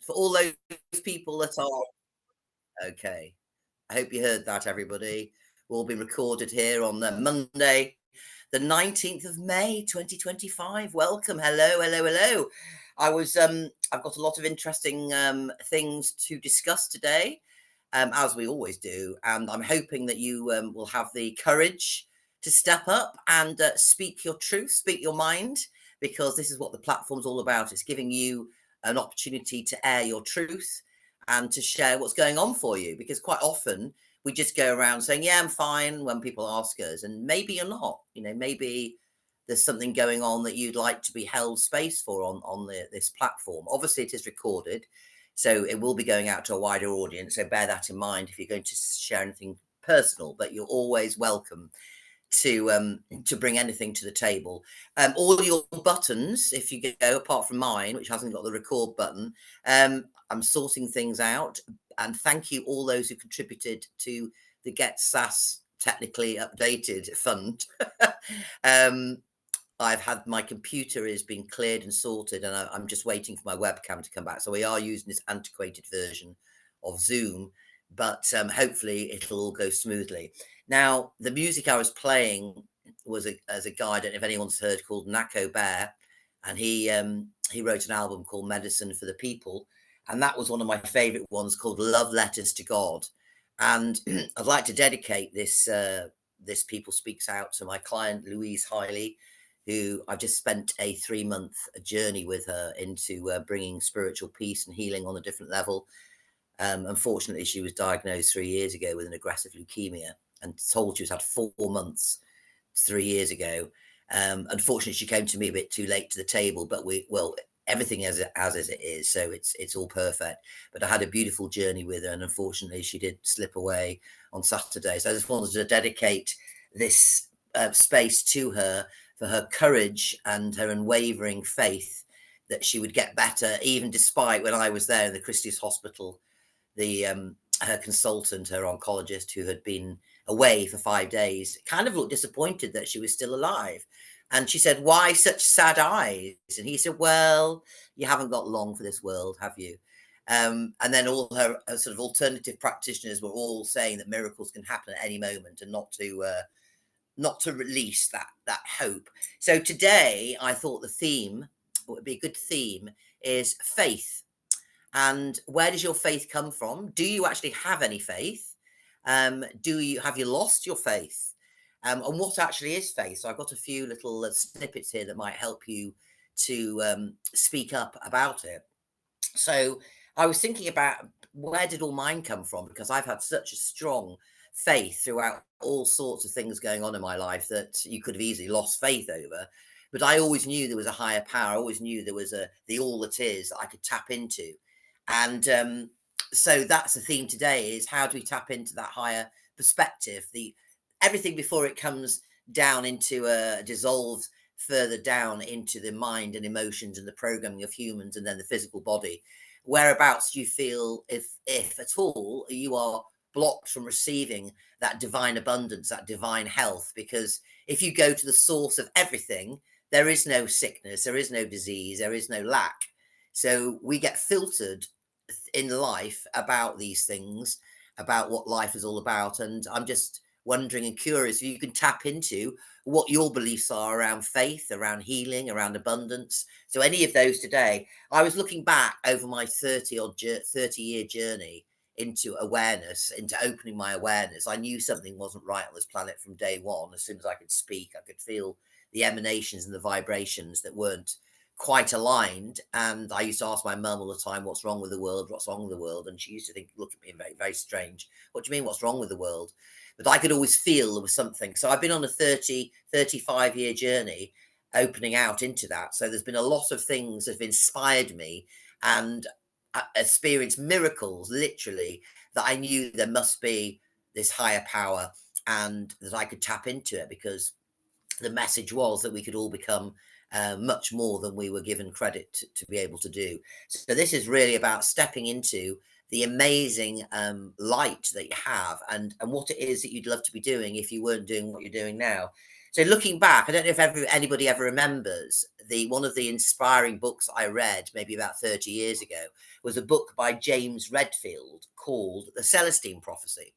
for all those people that are okay. I hope you heard that, everybody. Will be recorded here on the Monday, the 19th of May, 2025. Welcome. Hello, hello, hello. I've got a lot of interesting things to discuss today, as we always do. And I'm hoping that you will have the courage to step up and speak your truth, speak your mind, because this is what the platform's all about. It's giving you an opportunity to air your truth and to share what's going on for you. Because quite often we just go around saying, yeah, I'm fine, when people ask us, and maybe you're not. Maybe there's something going on that you'd like to be held space for on this platform. Obviously, it is recorded, so it will be going out to a wider audience. So bear that in mind if you're going to share anything personal. But you're always welcome to bring anything to the table. All your buttons, if you go, apart from mine, which hasn't got the record button, I'm sorting things out. And thank you all those who contributed to the Get SAS Technically Updated Fund. I've had my computer has been cleared and sorted, and I'm just waiting for my webcam to come back. So we are using this antiquated version of Zoom, but hopefully it'll all go smoothly. Now, the music I was playing was as a guy, I don't know if anyone's heard, called Nako Bear, and he wrote an album called Medicine for the People, and that was one of my favorite ones, called Love Letters to God. And I'd like to dedicate this People Speaks Out to my client, Louise, who I've just spent a 3-month journey with her into bringing spiritual peace and healing on a different level. Unfortunately, she was diagnosed 3 years ago with an aggressive leukemia and told she was had 4 months 3 years ago. Unfortunately, she came to me a bit too late to the table, but everything as it is, so it's all perfect. But I had a beautiful journey with her, and unfortunately, she did slip away on Saturday. So I just wanted to dedicate this space to her for her courage and her unwavering faith that she would get better, even despite when I was there in the Christie's Hospital. Her consultant, her oncologist, who had been away for 5 days, kind of looked disappointed that she was still alive. And she said, "Why such sad eyes?" And he said, "Well, you haven't got long for this world, have you?" And then all her sort of alternative practitioners were all saying that miracles can happen at any moment, and not to release that hope. So today, I thought the theme, what would be a good theme, is faith. And where does your faith come from? Do you actually have any faith? Have you lost your faith? And what actually is faith? So I've got a few little snippets here that might help you to speak up about it. So I was thinking about, where did all mine come from? Because I've had such a strong faith throughout all sorts of things going on in my life that you could have easily lost faith over. But I always knew there was a higher power. I always knew there was the all that is that I could tap into. And so that's the theme today, is how do we tap into that higher perspective? Everything before it comes down into dissolves further down into the mind and emotions and the programming of humans, and then the physical body. Whereabouts do you feel, if at all, you are blocked from receiving that divine abundance, that divine health? Because if you go to the source of everything, there is no sickness, there is no disease, there is no lack. So we get filtered in life about these things, about what life is all about. And I'm just wondering and curious if you can tap into what your beliefs are around faith, around healing, around abundance. So any of those today. I was looking back over my 30-year journey into awareness, into opening my awareness. I knew something wasn't right on this planet from day one. As soon as I could speak, I could feel the emanations and the vibrations that weren't quite aligned. And I used to ask my mum all the time, "What's wrong with the world? What's wrong with the world?" And she used to look at me very, very strange. "What do you mean, what's wrong with the world?" But I could always feel there was something. So I've been on a 35-year journey opening out into that. So there's been a lot of things that have inspired me, and experienced miracles, literally, that I knew there must be this higher power and that I could tap into it, because the message was that we could all become much more than we were given credit to be able to do. So this is really about stepping into the amazing light that you have, and what it is that you'd love to be doing if you weren't doing what you're doing now. So looking back, I don't know if anybody ever remembers one of the inspiring books I read maybe about 30 years ago was a book by James Redfield called The Celestine Prophecy.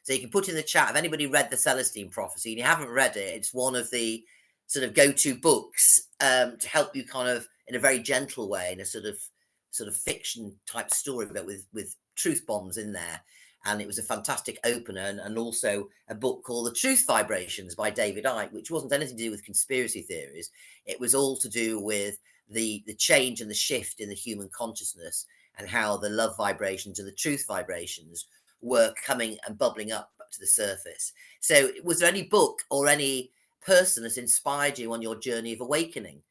So you can put in the chat if anybody read The Celestine Prophecy and you haven't read it, it's one of the sort of go-to books to help you kind of in a very gentle way, in a sort of fiction type story, but with truth bombs in there. And it was a fantastic opener, and also a book called The Truth Vibrations by David Icke, which wasn't anything to do with conspiracy theories. It was all to do with the change and the shift in the human consciousness, and how the love vibrations and the truth vibrations were coming and bubbling up to the surface. So was there any book or any person that's inspired you on your journey of awakening?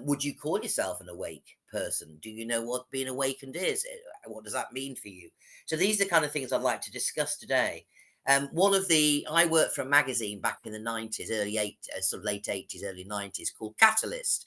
Would you call yourself an awake person? Do you know what being awakened is? What does that mean for you? So these are the kind of things I'd like to discuss today. I worked for a magazine back in the 90s, sort of late 80s, early 90s, called Catalyst,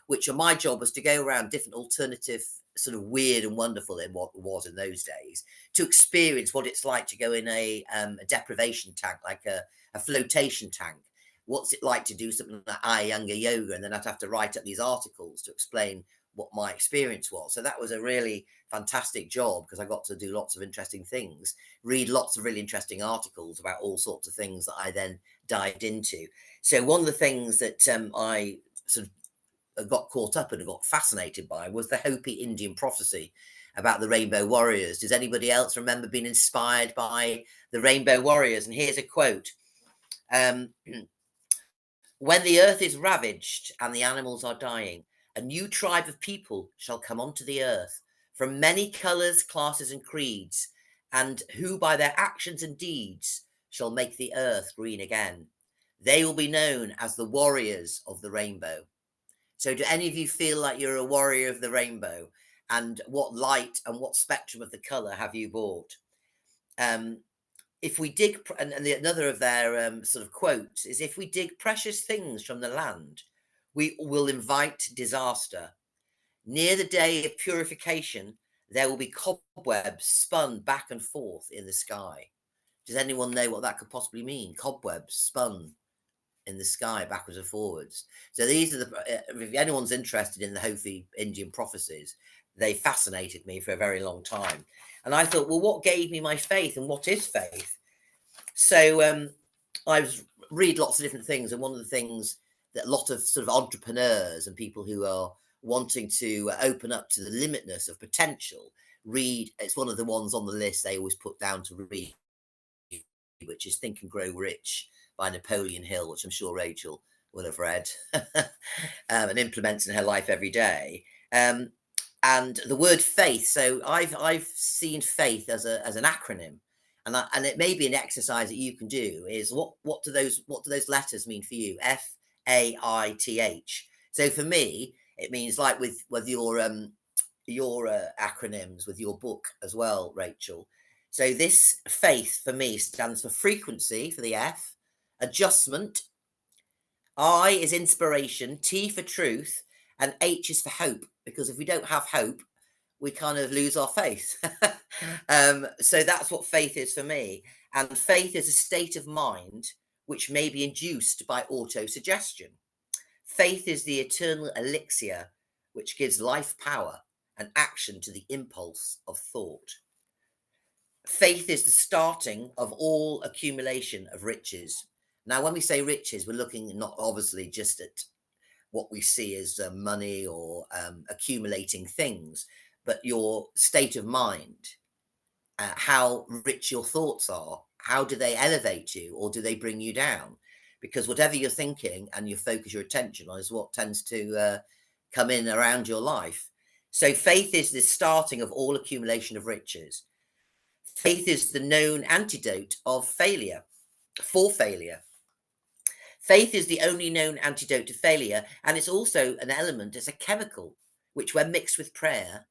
which my job was to go around different alternative, sort of weird and wonderful in what was in those days, to experience what it's like to go in a deprivation tank, like a flotation tank. What's it like to do something like Iyengar yoga? And then I'd have to write up these articles to explain what my experience was. So that was a really fantastic job, because I got to do lots of interesting things, read lots of really interesting articles about all sorts of things that I then dived into. So one of the things that I sort of got caught up and got fascinated by was the Hopi Indian prophecy about the Rainbow Warriors. Does anybody else remember being inspired by the Rainbow Warriors? And here's a quote. When the earth is ravaged and the animals are dying, a new tribe of people shall come onto the earth from many colours, classes, and creeds, and who by their actions and deeds shall make the earth green again. They will be known as the warriors of the rainbow. So do any of you feel like you're a warrior of the rainbow? And what light and what spectrum of the colour have you bought? If we dig, another of their sort of quotes is, if we dig precious things from the land, we will invite disaster. Near the day of purification, there will be cobwebs spun back and forth in the sky. Does anyone know what that could possibly mean? Cobwebs spun in the sky backwards and forwards. So these are if anyone's interested in the Hopi Indian prophecies, they fascinated me for a very long time. And I thought, well, what gave me my faith, and what is faith? So I read lots of different things, and one of the things that a lot of sort of entrepreneurs and people who are wanting to open up to the limitness of potential read, it's one of the ones on the list they always put down to read, which is Think and Grow Rich by Napoleon Hill, which I'm sure Rachel will have read and implements in her life every day. And the word faith. So I've seen faith as an acronym, and it may be an exercise that you can do. Is what do those letters mean for you? FAITH. So for me, it means, like with your acronyms with your book as well, Rachel. So this faith for me stands for frequency for the F, adjustment. I is inspiration, T for truth, and H is for hope, because if we don't have hope, we kind of lose our faith. So that's what faith is for me. And faith is a state of mind which may be induced by autosuggestion. Faith is the eternal elixir which gives life power and action to the impulse of thought. Faith is the starting of all accumulation of riches. Now, when we say riches, we're looking not obviously just at what we see as money or accumulating things, but your state of mind, how rich your thoughts are, how do they elevate you or do they bring you down? Because whatever you're thinking and you focus your attention on is what tends to come in around your life. So faith is the starting of all accumulation of riches. Faith is the known antidote of failure, for failure. Faith is the only known antidote to failure, and it's also an element, it's a chemical, which when mixed with prayer,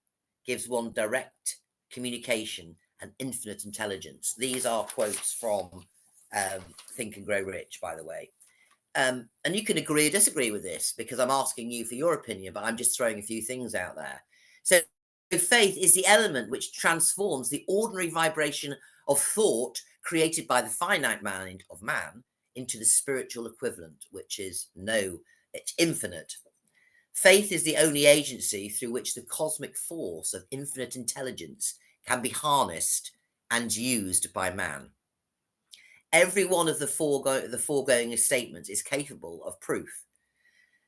gives one direct communication and infinite intelligence. These are quotes from Think and Grow Rich, by the way. And you can agree or disagree with this, because I'm asking you for your opinion, but I'm just throwing a few things out there. So faith is the element which transforms the ordinary vibration of thought created by the finite mind of man into the spiritual equivalent, which is no, it's infinite. Faith is the only agency through which the cosmic force of infinite intelligence can be harnessed and used by man. Every one of the foregoing statements is capable of proof.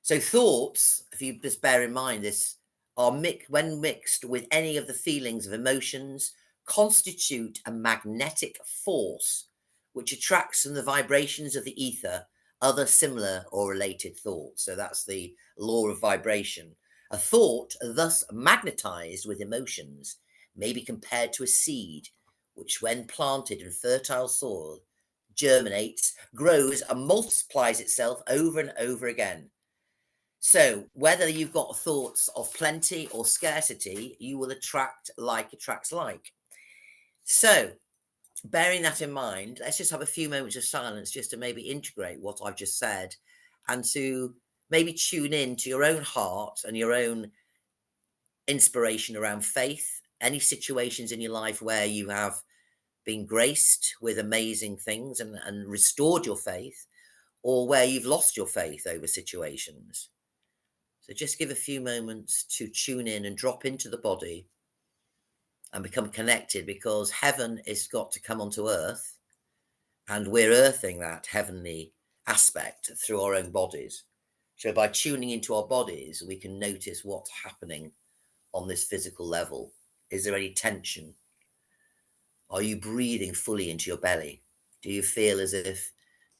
So thoughts, if you just bear in mind this, are when mixed with any of the feelings of emotions, constitute a magnetic force which attracts from the vibrations of the ether other similar or related thoughts. So that's the law of vibration. A thought, thus magnetized with emotions, may be compared to a seed, which when planted in fertile soil, germinates, grows, and multiplies itself over and over again. So whether you've got thoughts of plenty or scarcity, you will attract like attracts like. So bearing that in mind, let's just have a few moments of silence just to maybe integrate what I've just said and to maybe tune in to your own heart and your own inspiration around faith, any situations in your life where you have been graced with amazing things and restored your faith, or where you've lost your faith over situations. So just give a few moments to tune in and drop into the body and become connected, because heaven has got to come onto earth, and we're earthing that heavenly aspect through our own bodies. So by tuning into our bodies, we can notice what's happening on this physical level. Is there any tension? Are you breathing fully into your belly? Do you feel as if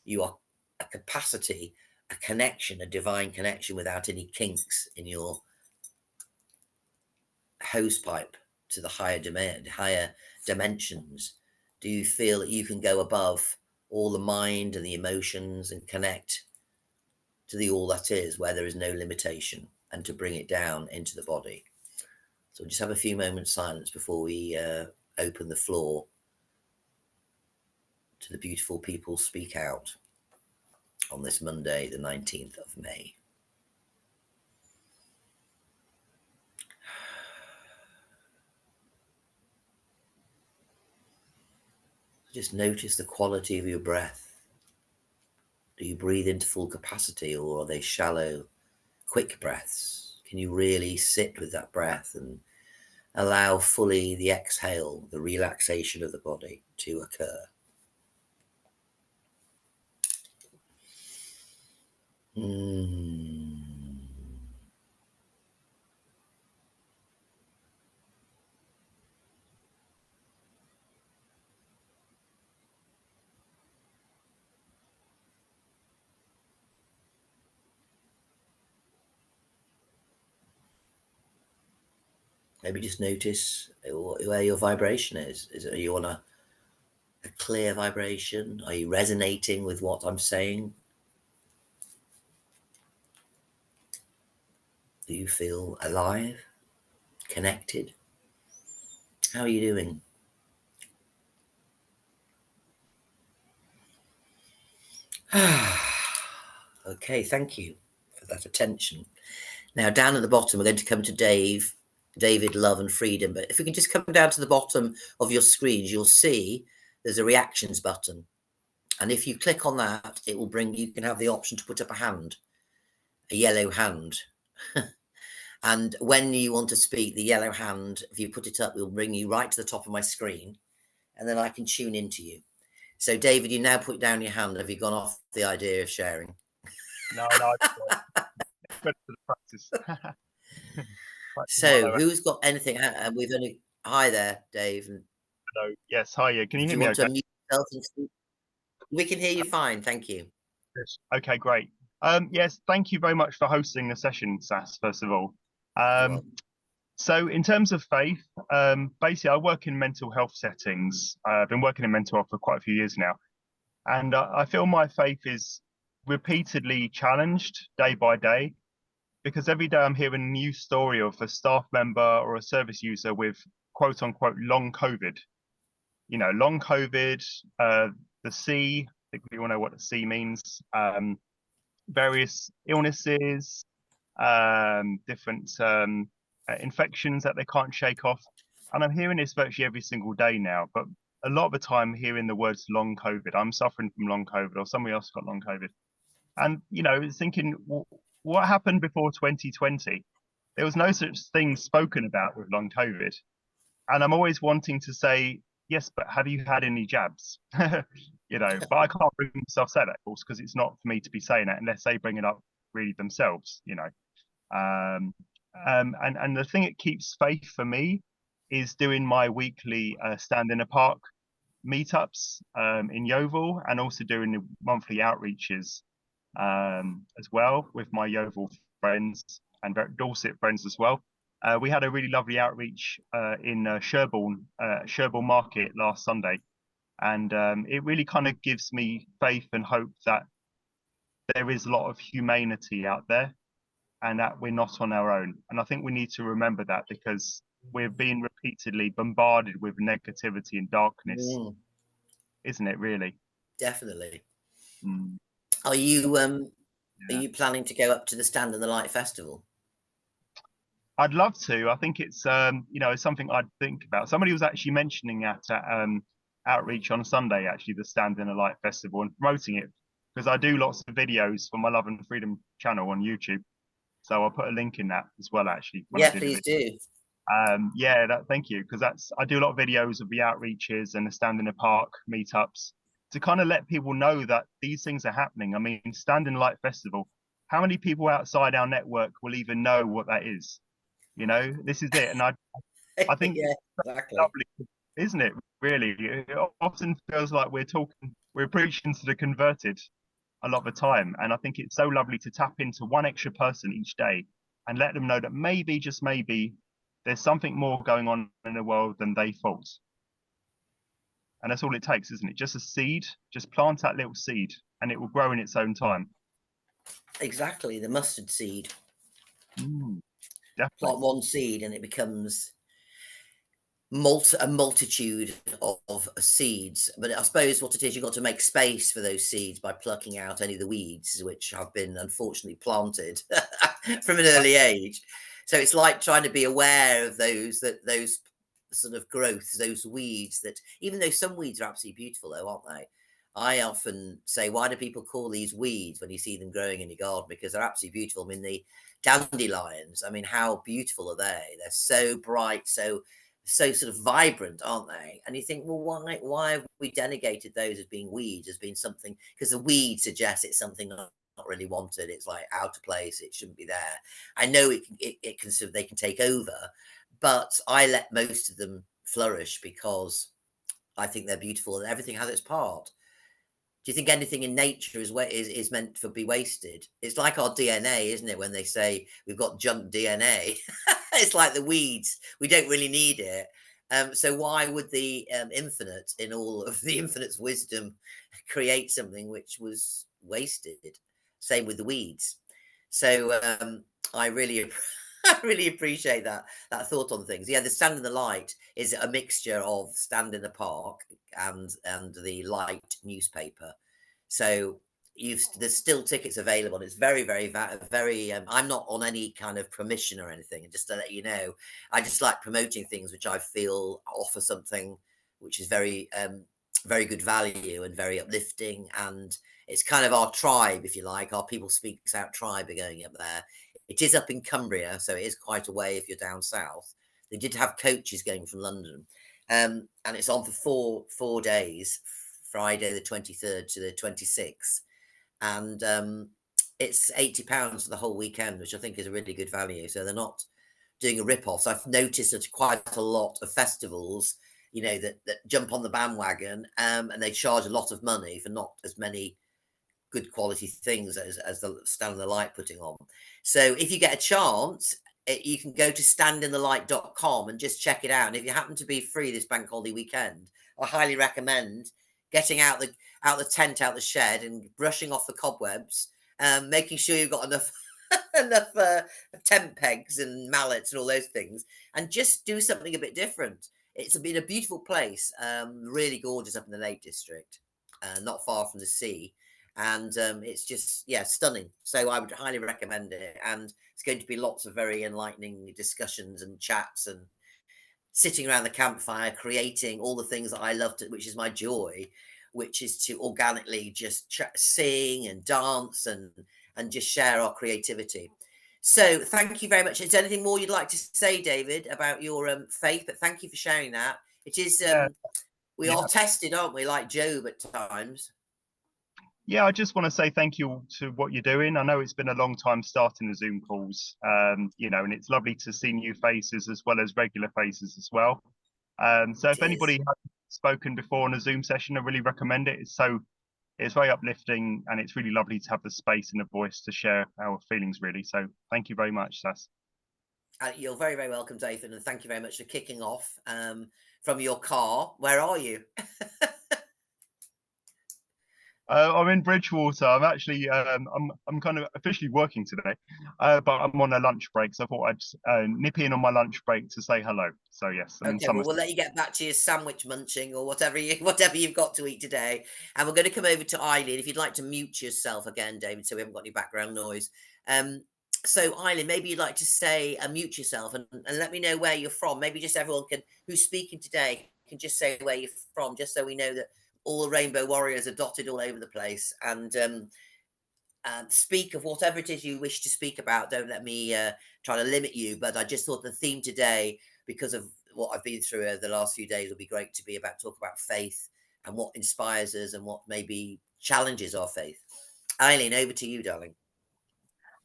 you are a capacity, a connection, a divine connection without any kinks in your hose pipe to the higher dimensions? Do you feel that you can go above all the mind and the emotions and connect to the all that is, where there is no limitation, and to bring it down into the body? So just have a few moments silence before we open the floor to the beautiful people speak out on this Monday, the 19th of May. Just notice the quality of your breath. Do you breathe into full capacity, or are they shallow, quick breaths? Can you really sit with that breath and allow fully the exhale, the relaxation of the body to occur? Maybe just notice where your vibration is. Are you on a clear vibration? Are you resonating with what I'm saying? Do you feel alive, connected? How are you doing? Okay, thank you for that attention. Now, down at the bottom, we're going to come to David, Love and Freedom. But if we can just come down to the bottom of your screens, you'll see there's a reactions button. And if you click on that, it will bring, you can have the option to put up a hand, a yellow hand. And when you want to speak, the yellow hand, if you put it up, will bring you right to the top of my screen. And then I can tune into you. So, David, you now put down your hand. Have you gone off the idea of sharing? No. Ready for the practice. So, who's got anything? We've only. Hi there, Dave. Hello. Yes. Hi. Yeah. Can you hear me? Do you want Okay. to unmute yourself and speak? We can hear you fine. Thank you. Yes. Okay. Great. Yes. Thank you very much for hosting the session, Sass. First of all. So, in terms of faith, basically, I work in mental health settings. I've been working in mental health for quite a few years now, and I feel my faith is repeatedly challenged day by day, because every day I'm hearing a new story of a staff member or a service user with quote unquote long COVID. You know, long COVID, the C, I think we all know what the C means, various illnesses, different infections that they can't shake off. And I'm hearing this virtually every single day now. But a lot of the time hearing the words long COVID. I'm suffering from long COVID, or somebody else got long COVID. And, it's thinking, what happened before 2020? There was no such thing spoken about with long COVID. And I'm always wanting to say, yes, but have you had any jabs? But I can't bring myself to say that, of course, because it's not for me to be saying that unless they bring it up really themselves, and the thing that keeps faith for me is doing my weekly stand in a park meetups in Yeovil, and also doing the monthly outreaches as well with my Yeovil friends and Dorset friends as well. We had a really lovely outreach in Sherborne Market last Sunday, and it really kind of gives me faith and hope that there is a lot of humanity out there, and that we're not on our own. And I think we need to remember that, because we're being repeatedly bombarded with negativity and darkness, isn't it? Really, definitely. Mm. Are you planning to go up to the Stand in the Light festival? I'd love to. I think it's it's something I'd think about. Somebody was actually mentioning at outreach on Sunday, actually, the Stand in the Light festival, and promoting it, because I do lots of videos for my Love and Freedom channel on YouTube. So I'll put a link in that as well, actually. Yeah, please do. Thank you, because I do a lot of videos of the outreaches and the Stand in the Park meetups to kind of let people know that these things are happening. I mean, Stand in the Light Festival, how many people outside our network will even know what that is? This is it. And I think yeah, exactly. lovely, isn't it? Really, it often feels like we're preaching to the converted a lot of the time. And I think it's so lovely to tap into one extra person each day and let them know that maybe, just maybe, there's something more going on in the world than they thought. And that's all it takes, isn't it? Just a seed, just plant that little seed and it will grow in its own time. Exactly, the mustard seed. Definitely. Plant one seed and it becomes a multitude of seeds. But I suppose what it is, you've got to make space for those seeds by plucking out any of the weeds which have been unfortunately planted from an early age. So it's like trying to be aware of those sort of growths, those weeds, that even though some weeds are absolutely beautiful though, aren't they? I often say, why do people call these weeds when you see them growing in your garden? Because they're absolutely beautiful. I mean, the dandelions, I mean, how beautiful are they? They're so bright, so sort of vibrant, aren't they? And you think, well, why have we delegated those as being weeds, as being something? Because the weed suggests it's something not really wanted. It's like out of place. It shouldn't be there. I know it can sort of, they can take over, but I let most of them flourish because I think they're beautiful and everything has its part. Do you think anything in nature is meant to be wasted? It's like our DNA, isn't it? When they say we've got junk DNA, it's like the weeds. We don't really need it. So why would the infinite, in all of the infinite's wisdom, create something which was wasted? Same with the weeds. So I really, I really appreciate that thought on things. Yeah, the Stand in the Light is a mixture of Stand in the Park and the Light newspaper. So there's still tickets available. And it's very, very, very. I'm not on any kind of permission or anything. And just to let you know, I just like promoting things which I feel offer something which is very, very good value and very uplifting. And it's kind of our tribe, if you like. Our People Speaks Out tribe are going up there. It is up in Cumbria, so it is quite a way if you're down south. They did have coaches going from London, and it's on for four days, Friday the 23rd to the 26th, and it's £80 for the whole weekend, which I think is a really good value. So they're not doing a rip-off. So I've noticed that quite a lot of festivals, that jump on the bandwagon, and they charge a lot of money for not as many good quality things as the Stand in the Light putting on. So if you get a chance, you can go to standinthelight.com and just check it out. And if you happen to be free this bank holiday weekend, I highly recommend getting out the tent, out the shed, and brushing off the cobwebs, making sure you've got enough tent pegs and mallets and all those things, and just do something a bit different. It's been a beautiful place, really gorgeous up in the Lake District, not far from the sea. And it's just, stunning. So I would highly recommend it. And it's going to be lots of very enlightening discussions and chats and sitting around the campfire, creating all the things that I love to, which is my joy, which is to organically just sing and dance and just share our creativity. So thank you very much. Is there anything more you'd like to say, David, about your faith? But thank you for sharing that. It is Yeah, we yeah. are tested, aren't we, like Job at times. Yeah, I just want to say thank you to what you're doing. I know it's been a long time starting the Zoom calls, you know, and it's lovely to see new faces as well as regular faces as well. So It if is. anybody has spoken before on a Zoom session, I really recommend it. It's very uplifting, and it's really lovely to have the space and the voice to share our feelings, really. So thank you very much, Sas. You're very, very welcome, David, and thank you very much for kicking off from your car. Where are you? I'm in Bridgewater. I'm actually I'm kind of officially working today, but I'm on a lunch break, so I thought I'd nip in on my lunch break to say hello. So yes, I'm in Okay, well, Somerset. we'll let you get back to your sandwich munching or whatever whatever you've got to eat today. And we're going to come over to Eileen. If you'd like to mute yourself again, David, so we haven't got any background noise. Um, so Eileen, maybe you'd like to say mute yourself and let me know where you're from. Maybe just everyone who's speaking today can just say where you're from, just so we know that all the Rainbow Warriors are dotted all over the place. And speak of whatever it is you wish to speak about. Don't let me try to limit you, but I just thought the theme today, because of what I've been through over the last few days, would be great to be talk about faith and what inspires us and what maybe challenges our faith. Eileen, over to you, darling.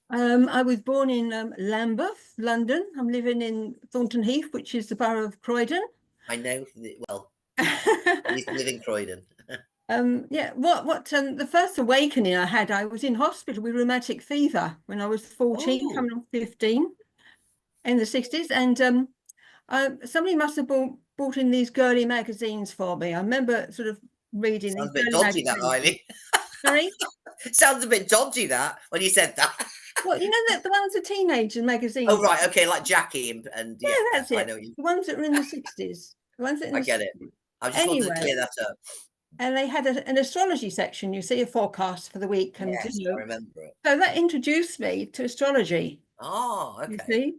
I was born in Lambeth, London. I'm living in Thornton Heath, which is the borough of Croydon. I know, well, I used to live in Croydon. Yeah, the first awakening I had, I was in hospital with rheumatic fever when I was 14, coming on 15 in the 60s. And somebody must have bought in these girly magazines for me. I remember sort of reading Sounds these a bit girly dodgy, that, magazines. Eileen. Sorry? Sounds a bit dodgy, that, when you said that. Well, you know, the ones, the teenager magazines. Oh, right, okay, like Jackie and Yeah, that's it. I know you. The ones that were in the 60s. The ones that I get it. I just wanted to Anyway, clear that up. and they had an astrology section. You see a forecast for the week, and Yes, I remember it. so that introduced me to astrology. Oh, You okay. see,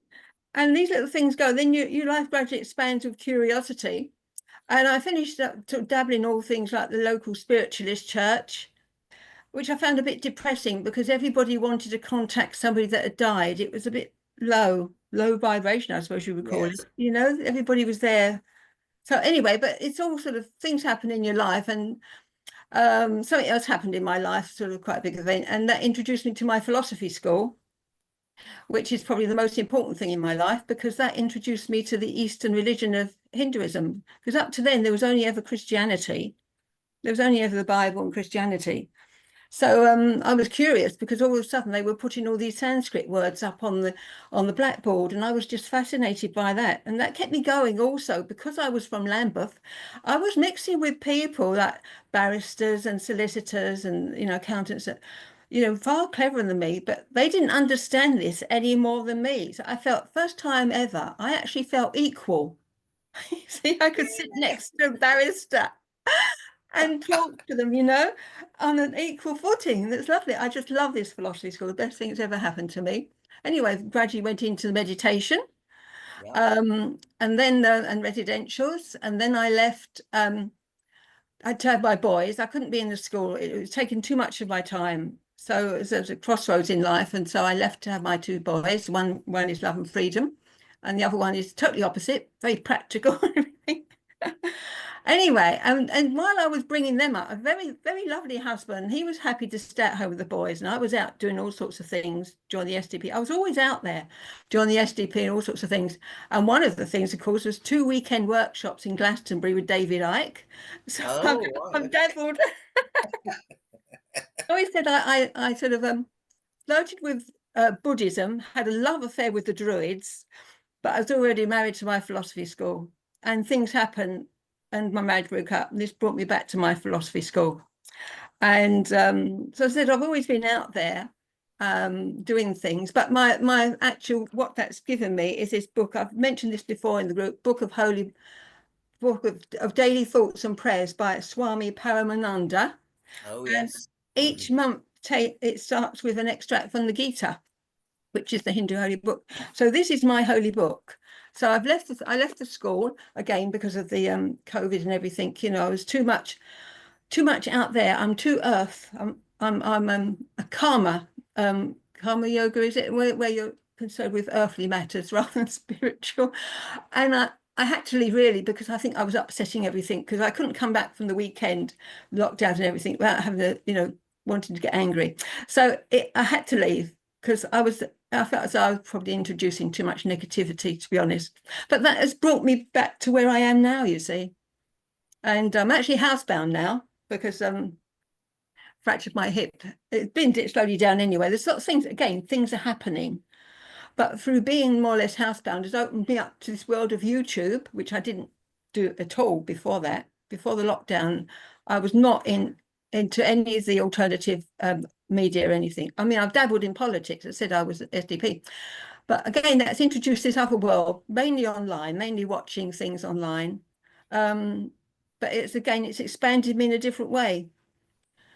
and these little things go. Then your life gradually expands with curiosity, and I finished up to dabble in all things like the local spiritualist church, which I found a bit depressing because everybody wanted to contact somebody that had died. It was a bit low vibration, I suppose you would call it. You know, everybody was there. So anyway, but it's all sort of things happen in your life, and something else happened in my life, sort of quite a big event, and that introduced me to my philosophy school, which is probably the most important thing in my life, because that introduced me to the Eastern religion of Hinduism. Because up to then, there was only ever Christianity. There was only ever the Bible and Christianity. So I was curious because all of a sudden they were putting all these Sanskrit words up on the blackboard, and I was just fascinated by that. And that kept me going also because I was from Lambeth. I was mixing with people like barristers and solicitors and, you know, accountants that, you know, far cleverer than me, but they didn't understand this any more than me. So I felt, first time ever, I actually felt equal. See, I could sit next to a barrister and talk to them, you know, on an equal footing. And it's lovely. I just love this philosophy school. The best thing that's ever happened to me. Anyway, gradually went into the meditation, and then and residentials. And then I left. I had to have my boys. I couldn't be in the school. It was taking too much of my time. So it was a crossroads in life. And so I left to have my two boys. One is love and freedom, and the other one is totally opposite, very practical. Anyway, and while I was bringing them up, a very, very lovely husband, he was happy to stay at home with the boys, and I was out doing all sorts of things during the SDP. I was always out there during the SDP and all sorts of things. And one of the things, of course, was 2 weekend workshops in Glastonbury with David Icke. So I've dabbled. I always said I sort of flirted with Buddhism, had a love affair with the Druids, but I was already married to my philosophy school, and things happened. And my marriage broke up, and this brought me back to my philosophy school. And so I said, I've always been out there doing things, but my actual, what that's given me is this book. I've mentioned this before in the group, Book of Daily Thoughts and Prayers by Swami Paramananda. Oh, yes. And each month it starts with an extract from the Gita, which is the Hindu holy book. So this is my holy book. So I left the school again because of the COVID and everything. You know, I was too much out there. I'm too earth. I'm a karma yoga, is it, where you're concerned with earthly matters rather than spiritual. And I had to leave really because I think I was upsetting everything, because I couldn't come back from the weekend, lockdown and everything, without having to, you know, wanting to get angry. So I had to leave because I felt as though I was probably introducing too much negativity, to be honest. But that has brought me back to where I am now, you see. And I'm actually housebound now because fractured my hip. It's been slowly down anyway. There's lots of things, again, things are happening. But through being more or less housebound, has opened me up to this world of YouTube, which I didn't do at all before that. Before the lockdown, I was not into any of the alternative media or anything. I mean, I've dabbled in politics. I said I was SDP. But again, that's introduced this other world, mainly online, mainly watching things online. But it's expanded me in a different way.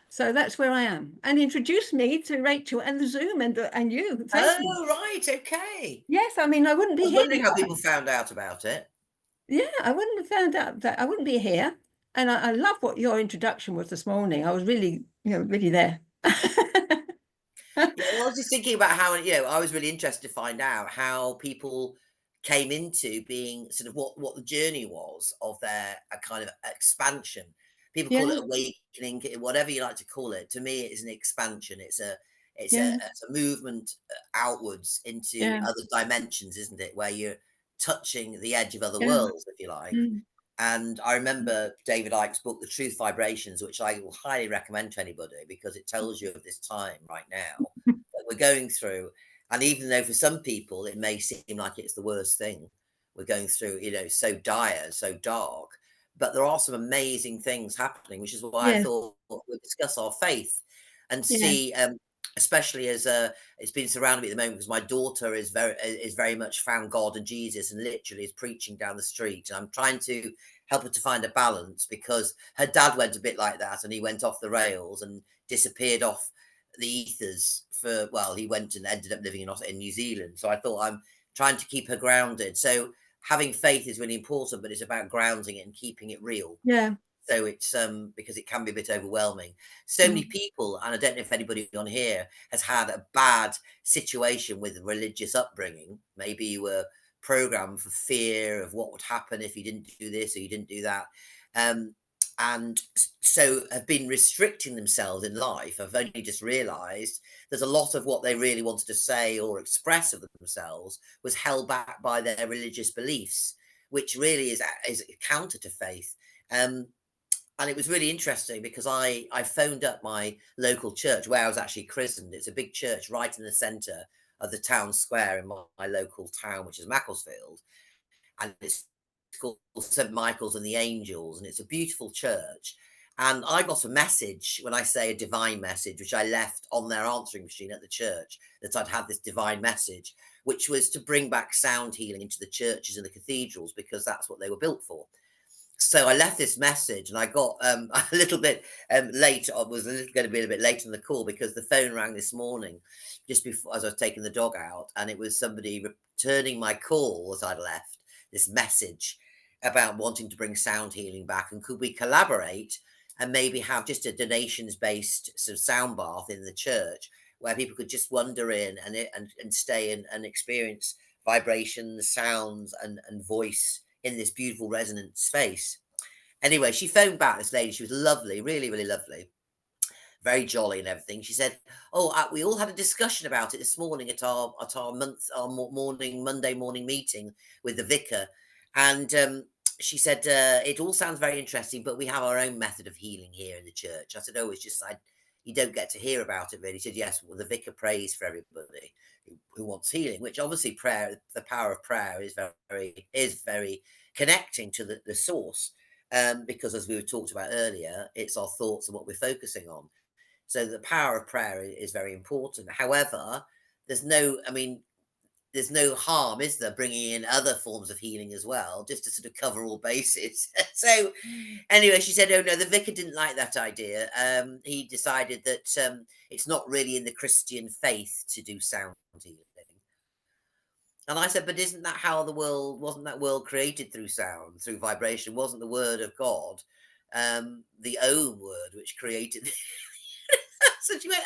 So that's where I am, and introduced me to Rachel and the Zoom and you. Thank you. Oh, right, okay. Yes, I mean, I wouldn't be I was here. wondering how people found out about it. Yeah, I wouldn't have found out that I wouldn't be here. And I love what your introduction was this morning. I was really, you know, really there. Yeah, well, I was just thinking about how, you know, I was really interested to find out how people came into being sort of what the journey was of their a kind of expansion. People call Yeah, it awakening, whatever you like to call it. To me, it is an expansion. yeah, It's a movement outwards into yeah, other dimensions, isn't it? Where you're touching the edge of other yeah. worlds, if you like. Mm. And I remember David Icke's book, The Truth Vibrations, which I will highly recommend to anybody because it tells you of this time right now that we're going through. And even though for some people it may seem like it's the worst thing we're going through, you know, so dire, so dark, but there are some amazing things happening, which is why I Yeah, thought we'd discuss our faith and yeah, see, especially as it's been surrounded me at the moment because my daughter is very much found God and Jesus and literally is preaching down the street. And I'm trying to help her to find a balance because her dad went a bit like that and he went off the rails and disappeared off the ethers for, well, he went and ended up living in New Zealand. So I thought I'm trying to keep her grounded. So having faith is really important, but it's about grounding it and keeping it real. yeah. So it's because it can be a bit overwhelming. So many Mm. people, and I don't know if anybody on here has had a bad situation with religious upbringing. Maybe you were programmed for fear of what would happen if you didn't do this or you didn't do that. And so have been restricting themselves in life. I've only just realized there's a lot of what they really wanted to say or express of themselves was held back by their religious beliefs, which really is counter to faith. And it was really interesting because I phoned up my local church where I was actually christened. It's a big church right in the centre of the town square in my local town, which is Macclesfield. And it's called St. Michael's and the Angels. And it's a beautiful church. And I got a message, when I say a divine message, which I left on their answering machine at the church, that I'd had this divine message, which was to bring back sound healing into the churches and the cathedrals because that's what they were built for. So I left this message and I got a little bit late. I was going to be a bit late on the call because the phone rang this morning just before as I was taking the dog out. And it was somebody returning my call that I'd left, this message about wanting to bring sound healing back. And could we collaborate and maybe have just a donations based sort of sound bath in the church where people could just wander in and stay and experience vibrations, sounds and voice in this beautiful resonant space. Anyway, she phoned back, this lady. She was lovely, really, really lovely, very jolly and everything. She said, "Oh, we all had a discussion about it this morning at our Monday morning meeting with the vicar, and she said it all sounds very interesting, but we have our own method of healing here in the church." I said, "Oh, it's just you don't get to hear about it really." He said, "Yes, well, the vicar prays for everybody who wants healing," which obviously prayer, the power of prayer is very connecting to the source. Because as we talked about earlier, it's our thoughts and what we're focusing on. So the power of prayer is very important. However, there's no harm, is there, bringing in other forms of healing as well, just to sort of cover all bases. So anyway, she said, "Oh no, the vicar didn't like that idea. He decided that it's not really in the Christian faith to do sound healing." And I said, but isn't that how the world, wasn't that world created through sound, through vibration? Wasn't the word of God the Om word which created so she went,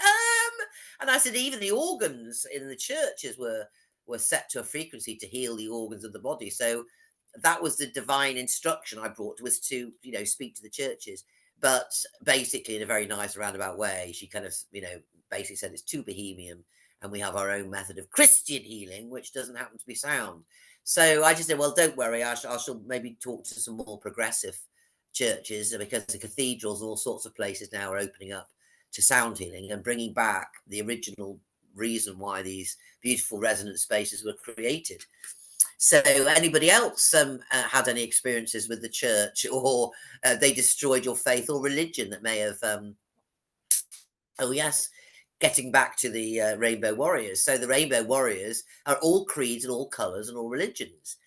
and I said, even the organs in the churches were set to a frequency to heal the organs of the body. So that was the divine instruction I brought, was to, you know, speak to the churches. But basically, in a very nice roundabout way, she kind of, you know, basically said it's too bohemian, and we have our own method of Christian healing, which doesn't happen to be sound. So I just said, well, don't worry, I shall maybe talk to some more progressive churches, because the cathedrals and all sorts of places now are opening up to sound healing and bringing back the original reason why these beautiful resonant spaces were created. So anybody else had any experiences with the church, or they destroyed your faith or religion that may have oh yes, getting back to the Rainbow Warriors. So the Rainbow Warriors are all creeds and all colours and all religions.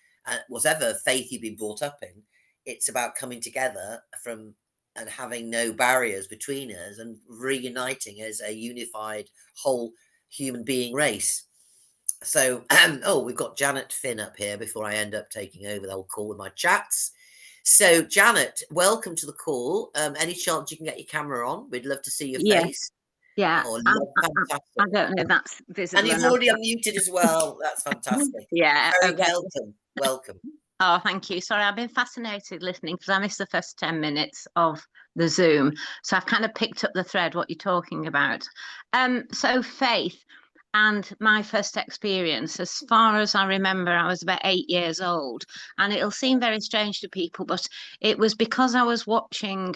Whatever faith you've been brought up in, it's about coming together from and having no barriers between us and reuniting as a unified whole human being race. So, oh, we've got Janet Finn up here before I end up taking over the whole call with my chats. So, Janet, welcome to the call. Any chance you can get your camera on? We'd love to see your face. Yeah, Oh, I don't know if that's visible. And you've already unmuted as well. That's fantastic. Yeah. Very Okay. welcome. Oh, thank you. Sorry, I've been fascinated listening because I missed the first 10 minutes of the Zoom. So I've kind of picked up the thread, what you're talking about. So faith and my first experience, as far as I remember, I was about 8 years old. And it'll seem very strange to people, but it was because I was watching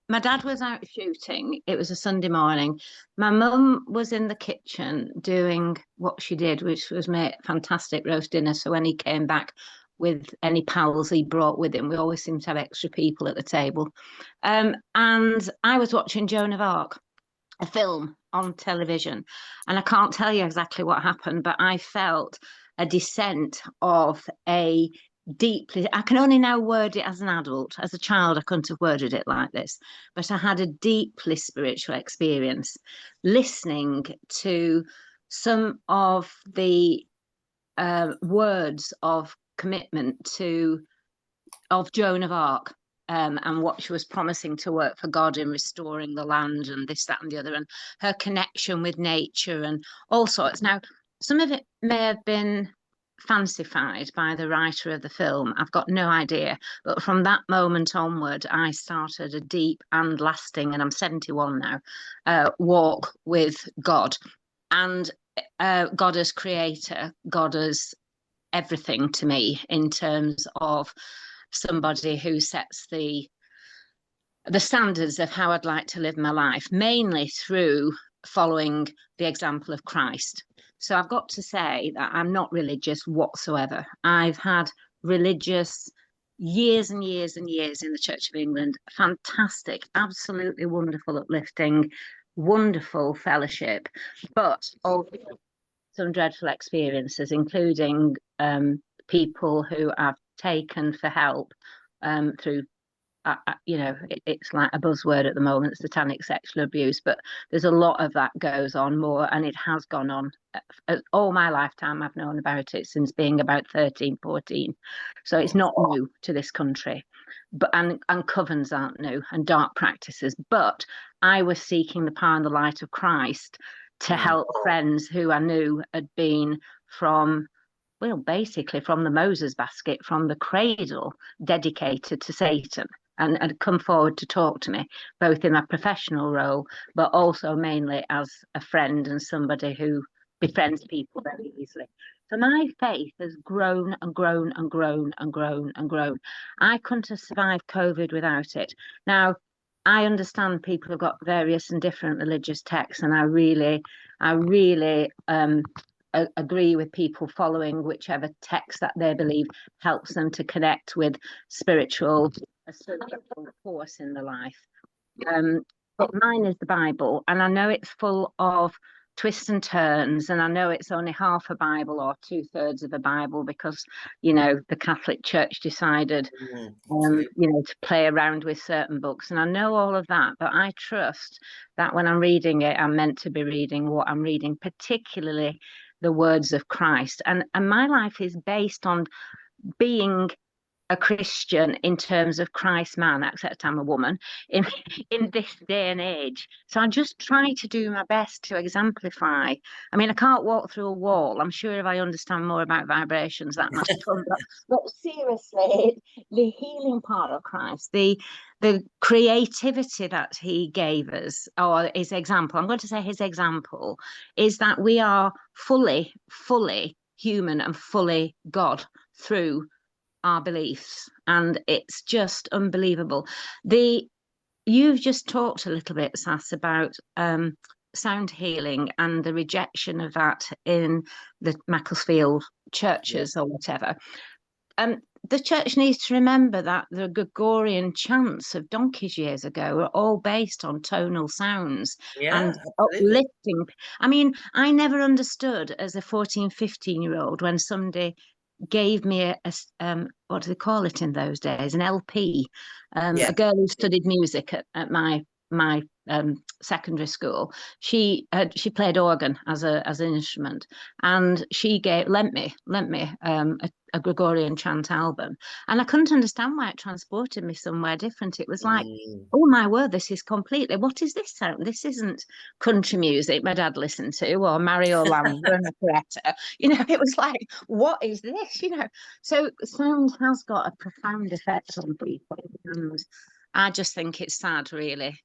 my dad was out shooting. It was a Sunday morning. My mum was in the kitchen doing what she did, which was make fantastic roast dinner. So when he came back with any pals he brought with him, we always seemed to have extra people at the table. And I was watching Joan of Arc, a film on television. And I can't tell you exactly what happened, but I felt a descent of a deeply, I can only now word it as an adult. As a child, I couldn't have worded it like this, but I had a deeply spiritual experience listening to some of the words of commitment of Joan of Arc. And what she was promising to work for God in restoring the land and this, that, and the other, and her connection with nature and all sorts. Now, some of it may have been fancified by the writer of the film. I've got no idea. But from that moment onward, I started a deep and lasting, and I'm 71 now, walk with God. And God as creator, God as everything to me in terms of somebody who sets the standards of how I'd like to live my life, mainly through following the example of Christ. So I've got to say that I'm not religious whatsoever. I've had religious years and years and years in the Church of England. Fantastic, absolutely wonderful, uplifting, wonderful fellowship, but also some dreadful experiences, including people who I've taken for help through, you know, it's like a buzzword at the moment, satanic sexual abuse, but there's a lot of that goes on more, and it has gone on all my lifetime. I've known about it since being about 13, 14. So it's not new to this country, but and covens aren't new, and dark practices. But I was seeking the power and the light of Christ to help friends who I knew had been from, well, basically from the Moses basket, from the cradle, dedicated to Satan, and come forward to talk to me, both in my professional role, but also mainly as a friend and somebody who befriends people very easily. So my faith has grown and grown and grown and grown and grown. I couldn't have survived COVID without it. Now, I understand people have got various and different religious texts, and I really agree with people following whichever text that they believe helps them to connect with a spiritual force in their life. But mine is the Bible, and I know it's full of twists and turns, and I know it's only half a Bible or 2/3 of a Bible because, you know, the Catholic Church decided, you know, to play around with certain books, and I know all of that, but I trust that when I'm reading it, I'm meant to be reading what I'm reading, particularly the words of Christ. And my life is based on being a Christian in terms of Christ man, except I'm a woman in this day and age. So I just try to do my best to exemplify. I mean, I can't walk through a wall. I'm sure if I understand more about vibrations, that might come. But seriously, the healing part of Christ, the creativity that he gave us, or his example, I'm going to say his example, is that we are fully human and fully God through our beliefs, and it's just unbelievable. You've just talked a little bit, Sass, about sound healing and the rejection of that in the Macclesfield churches or whatever. The church needs to remember that the Gregorian chants of donkeys years ago were all based on tonal sounds and uplifting. I mean, I never understood as a 14, 15-year-old when somebody gave me a what do they call it in those days, an LP. A girl who studied music at my secondary school. She played organ as an instrument, and she lent me a Gregorian chant album, and I couldn't understand why it transported me somewhere different. It was like, oh my word, this is completely, what is this sound? This isn't country music my dad listened to, or Mario Lambert and Operetta. You know, it was like, what is this? You know, so sound has got a profound effect on people, and I just think it's sad, really,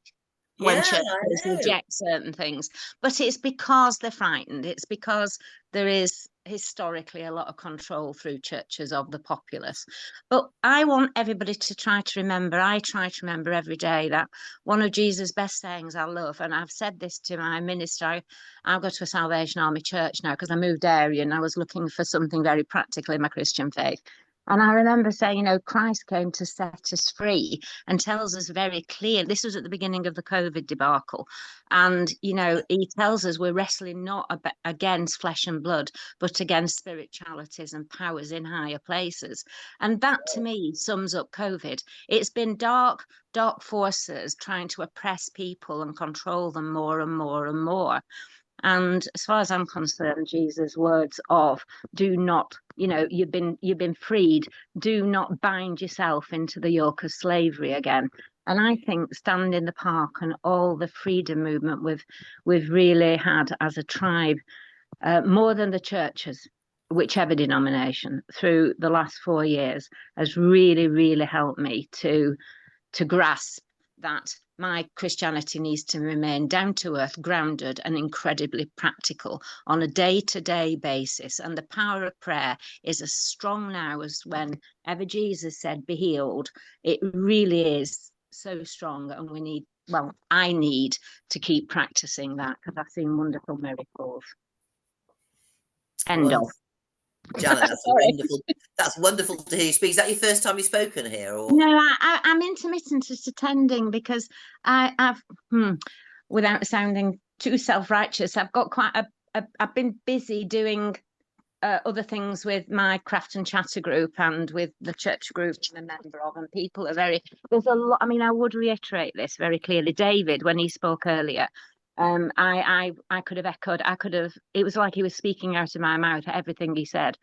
when churches reject certain things. But it's because they're frightened. It's because there is historically a lot of control through churches of the populace. But I want everybody to try to remember, I try to remember every day, that one of Jesus' best sayings I love, and I've said this to my minister, I go to a Salvation Army church now because I moved area and I was looking for something very practical in my Christian faith. And I remember saying, you know, Christ came to set us free and tells us very clear. This was at the beginning of the COVID debacle. And, you know, he tells us we're wrestling not against flesh and blood, but against spiritualities and powers in higher places. And that, to me, sums up COVID. It's been dark forces trying to oppress people and control them more and more and more. And as far as I'm concerned, Jesus' words of do not, you know, you've been freed, do not bind yourself into the yoke of slavery again. And I think Stand in the Park and all the freedom movement we've really had as a tribe, more than the churches, whichever denomination, through the last 4 years, has really, really helped me to grasp that my Christianity needs to remain down to earth, grounded, and incredibly practical on a day-to-day basis. And the power of prayer is as strong now as whenever Jesus said, be healed. It really is so strong. And I need to keep practicing that, because I've seen wonderful miracles. End of. Janet, that's wonderful to hear you speak. Is that your first time you've spoken here? Or? No, I'm intermittent at attending because I've, without sounding too self-righteous, I've got I've been busy doing other things with my craft and chatter group and with the church group I'm a member of, and people are there's a lot. I mean, I would reiterate this very clearly. David, when he spoke earlier, I could have echoed, it was like he was speaking out of my mouth, everything he said.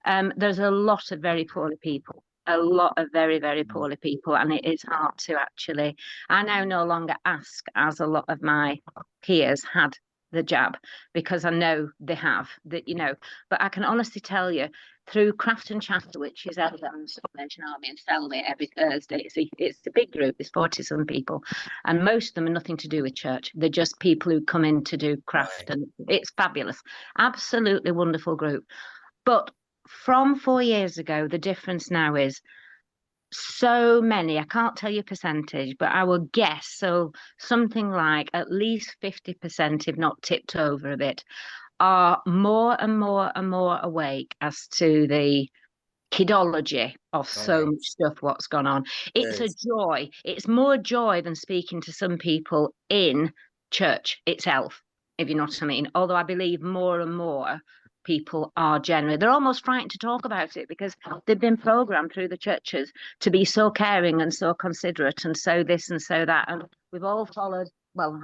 There's a lot of very poorly people, a lot of very, very poorly people, and it is hard to actually, I now no longer ask, as a lot of my peers had the jab, because I know they have, that, you know, but I can honestly tell you, through Craft and Chatter, which is held at Salvation Army in Selby every Thursday, it's a big group, there's 40-some people, and most of them are nothing to do with church. They're just people who come in to do craft, and it's fabulous, absolutely wonderful group. But from 4 years ago, the difference now is so many, I can't tell you percentage, but I will guess, so something like at least 50%, if not tipped over a bit, are more and more and more awake as to the kidology of so much stuff what's gone on. It's a joy. It's more joy than speaking to some people in church itself, if you know what I mean. Although I believe more and more people are generally, they're almost frightened to talk about it, because they've been programmed through the churches to be so caring and so considerate and so this and so that, and we've all followed, well,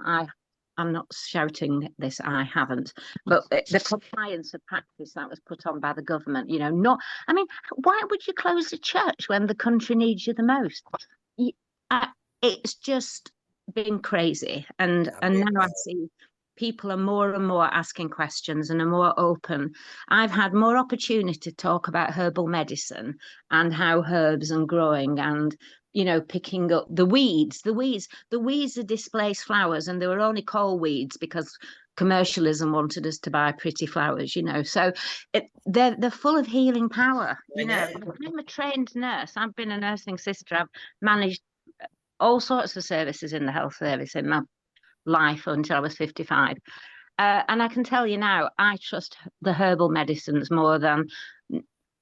I'm not shouting this, I haven't, but the compliance of practice that was put on by the government, you know, I mean, why would you close the church when the country needs you the most? It's just been crazy. And now I see people are more and more asking questions and are more open. I've had more opportunity to talk about herbal medicine and how herbs and growing and, you know, picking up the weeds are displaced flowers, and they were only called weeds because commercialism wanted us to buy pretty flowers, you know. So they're full of healing power, you know. I'm a trained nurse. I've been a nursing sister. I've managed all sorts of services in the health service in my life until I was 55. And I can tell you now, I trust the herbal medicines more than,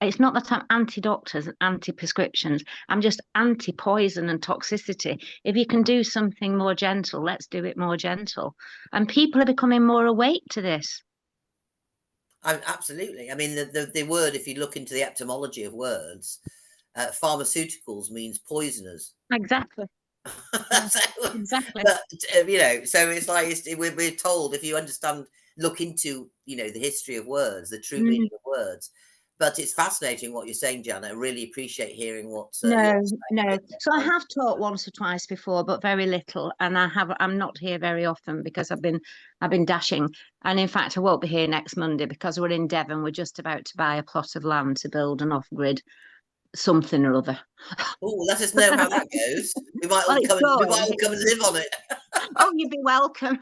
it's not that I'm anti-doctors and anti-prescriptions, I'm just anti-poison and toxicity. If you can do something more gentle, let's do it more gentle. And people are becoming more awake to this. Absolutely. I mean, the word, if you look into the etymology of words, pharmaceuticals means poisoners. Exactly. So, exactly. But you know, so it's like we're told, if you understand, look into, you know, the history of words, the true meaning of words. But it's fascinating what you're saying, Janet. I really appreciate hearing what. No. So I have taught once or twice before, but very little, and I'm not here very often because I've been dashing. And in fact, I won't be here next Monday because we're in Devon. We're just about to buy a plot of land to build an off-grid something or other. Oh, let us know how that goes. We might all come and live on it. Oh, you'd be welcome.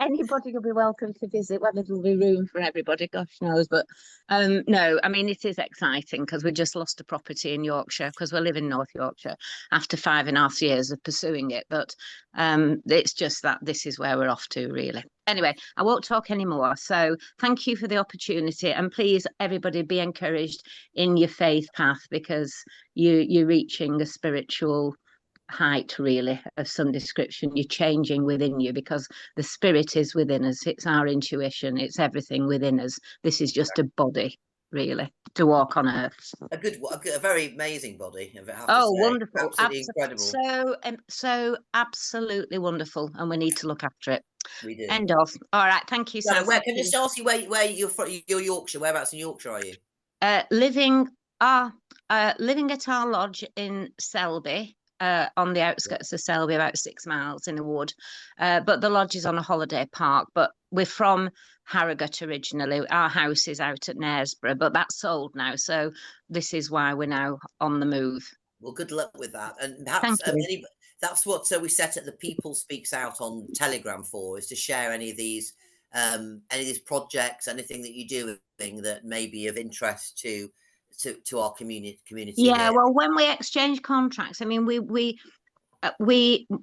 Anybody will be welcome to visit, whether there'll be room for everybody, gosh knows. But no, I mean, it is exciting because we just lost a property in Yorkshire because we live in North Yorkshire after 5.5 years of pursuing it. But it's just that this is where we're off to, really. Anyway, I won't talk anymore. So thank you for the opportunity. And please, everybody, be encouraged in your faith path, because you're reaching a spiritual height, really, of some description. You're changing within you because the spirit is within us. It's our intuition. It's everything within us. This is just a body, really, to walk on earth. A very amazing body. Wonderful. Absolutely incredible. So absolutely wonderful. And we need to look after it. We do. End of. All right. Thank you. So can I just ask you where you're from? You're Yorkshire. Whereabouts in Yorkshire are you? Living at our lodge in Selby. On the outskirts of Selby, about 6 miles in a wood. But the lodge is on a holiday park. But we're from Harrogate originally. Our house is out at Knaresborough, but that's sold now. So this is why we're now on the move. Well, good luck with that. And perhaps that's what we set at the People Speaks Out on Telegram for, is to share any of these projects, anything that you're doing that may be of interest to our community. Yeah, here. Well, when we exchange contracts, I mean, we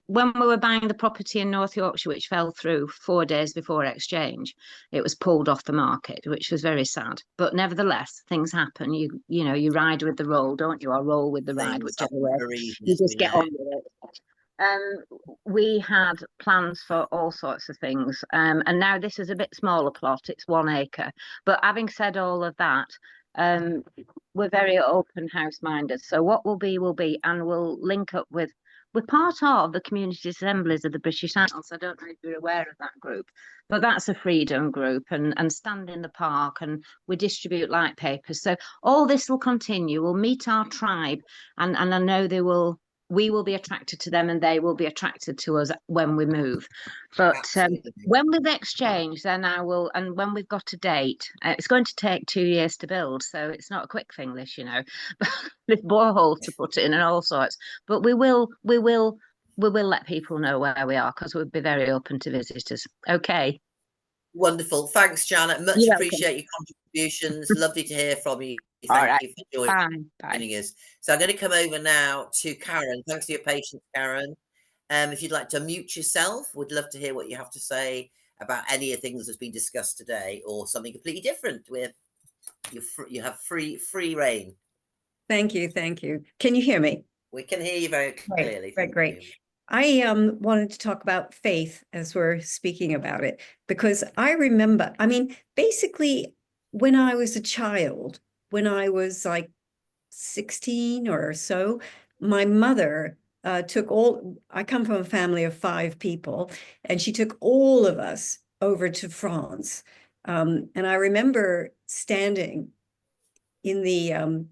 when we were buying the property in North Yorkshire, which fell through 4 days before exchange, it was pulled off the market, which was very sad. But nevertheless, things happen. You know, you ride with the roll, don't you? Or roll with the ride, whichever way. You just get on with it. We had plans for all sorts of things, and now this is a bit smaller plot. It's 1 acre. But having said all of that, we're very open house minded. So what will be, and we'll link up with. We're part of the community assemblies of the British Isles. I don't know if you're aware of that group, but that's a freedom group, and stand in the park, and we distribute light papers. So all this will continue. We'll meet our tribe, and I know we will be attracted to them, and they will be attracted to us when we move. But when we've exchanged, then I will, and when we've got a date, it's going to take 2 years to build, so it's not a quick thing, this, you know. With boreholes to put in and all sorts. But we will let people know where we are, because we'll be very open to visitors. Okay. Wonderful. Thanks, Janet. Much appreciate your contributions. Lovely to hear from you. Thank you for joining us. So I'm going to come over now to Karen. Thanks for your patience, Karen. If you'd like to mute yourself, we'd love to hear what you have to say about any of the things that's been discussed today, or something completely different. You have free reign. Thank you. Can you hear me? We can hear you very clearly. Great. I wanted to talk about faith as we're speaking about it, because I remember, I mean, basically, when I was a child, when I was like 16 or so, my mother I come from a family of 5 people, and she took all of us over to France. And I remember standing in the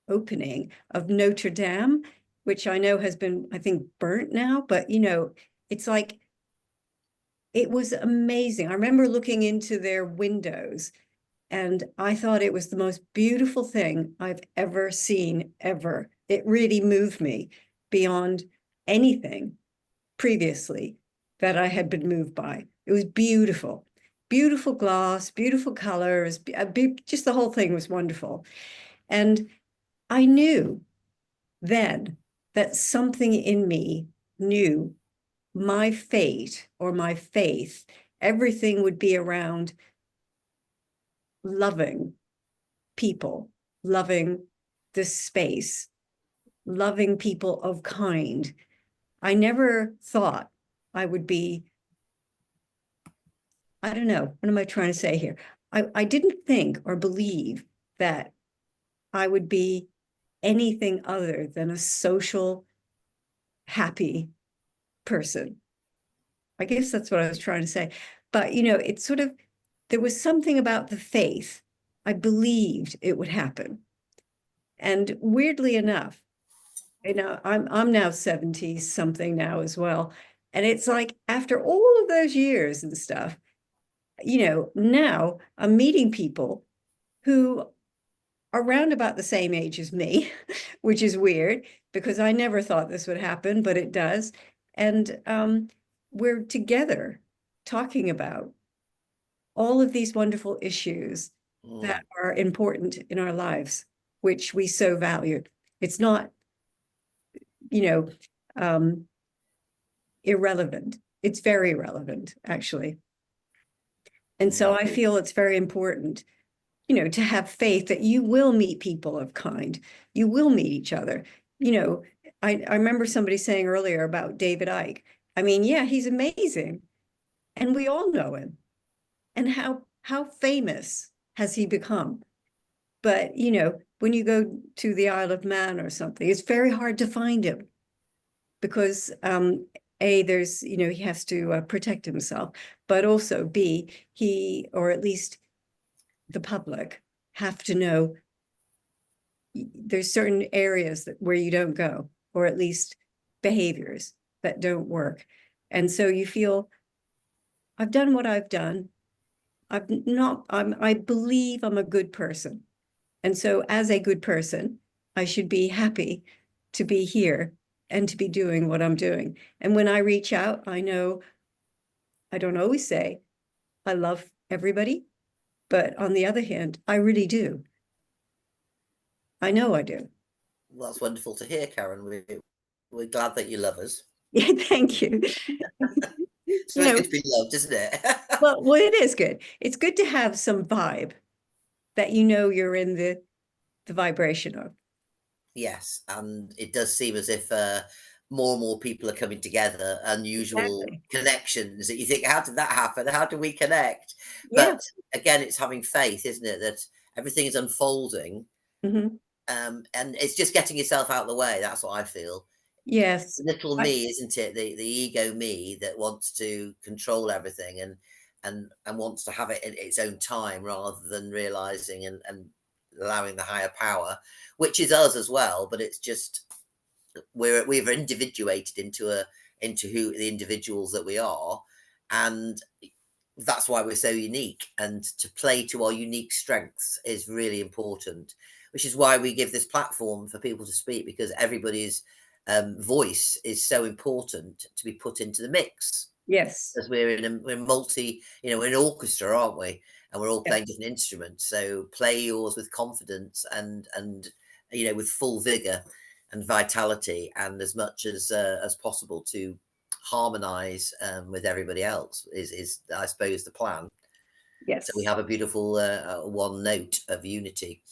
opening of Notre Dame, which I know has been, I think, burnt now, but it's like, it was amazing. I remember looking into their windows, and I thought it was the most beautiful thing I've ever seen, ever. It really moved me beyond anything previously that I had been moved by. It was beautiful, beautiful glass, beautiful colors, just the whole thing was wonderful. And I knew then that something in me knew my fate or my faith, everything would be around loving people, loving this space, loving people of kind. I never thought I would be, I don't know, what am I trying to say here? I didn't think or believe that I would be anything other than a social, happy person. I guess that's what I was trying to say. But, it's sort of, there was something about the faith. I believed it would happen. And weirdly enough, I'm now 70 something now as well. And it's like, after all of those years and stuff, now I'm meeting people who are around about the same age as me, which is weird because I never thought this would happen, but it does. And we're together talking about all of these wonderful issues that are important in our lives, which we so value. It's not, irrelevant. It's very relevant, actually. And so I feel it's very important, to have faith that you will meet people of kind. You will meet each other. I remember somebody saying earlier about David Icke. I mean, yeah, he's amazing. And we all know him. And how famous has he become? But, when you go to the Isle of Man or something, it's very hard to find him because there's, he has to protect himself, but also B, he, or at least the public, have to know there's certain areas where you don't go, or at least behaviors that don't work. And so you feel, I've done what I've done. I believe I'm a good person. And so as a good person, I should be happy to be here and to be doing what I'm doing. And when I reach out, I know I don't always say I love everybody, but on the other hand, I really do. I know I do. Well, that's wonderful to hear, Karen. We're glad that you love us. Yeah, thank you. It's good to be loved, isn't it? well, it is good. It's good to have some vibe that you're in the vibration of. Yes, and it does seem as if more and more people are coming together, unusual connections that you think, how did that happen? How do we connect? Yeah. But again, it's having faith, isn't it? That everything is unfolding. Mm-hmm. And it's just getting yourself out of the way. That's what I feel. Yes. Little me, isn't it? The ego me that wants to control everything and wants to have it in its own time rather than realizing and allowing the higher power, which is us as well. But it's just we've individuated into who the individuals that we are, and that's why we're so unique. And to play to our unique strengths is really important, which is why we give this platform for people to speak, because everybody's voice is so important to be put into the mix. Yes, because we're multi, we're an orchestra, aren't we? And we're all playing different instruments. So play yours with confidence and with full vigor and vitality, and as much as possible to harmonize with everybody else is I suppose the plan. Yes. So we have a beautiful one note of unity.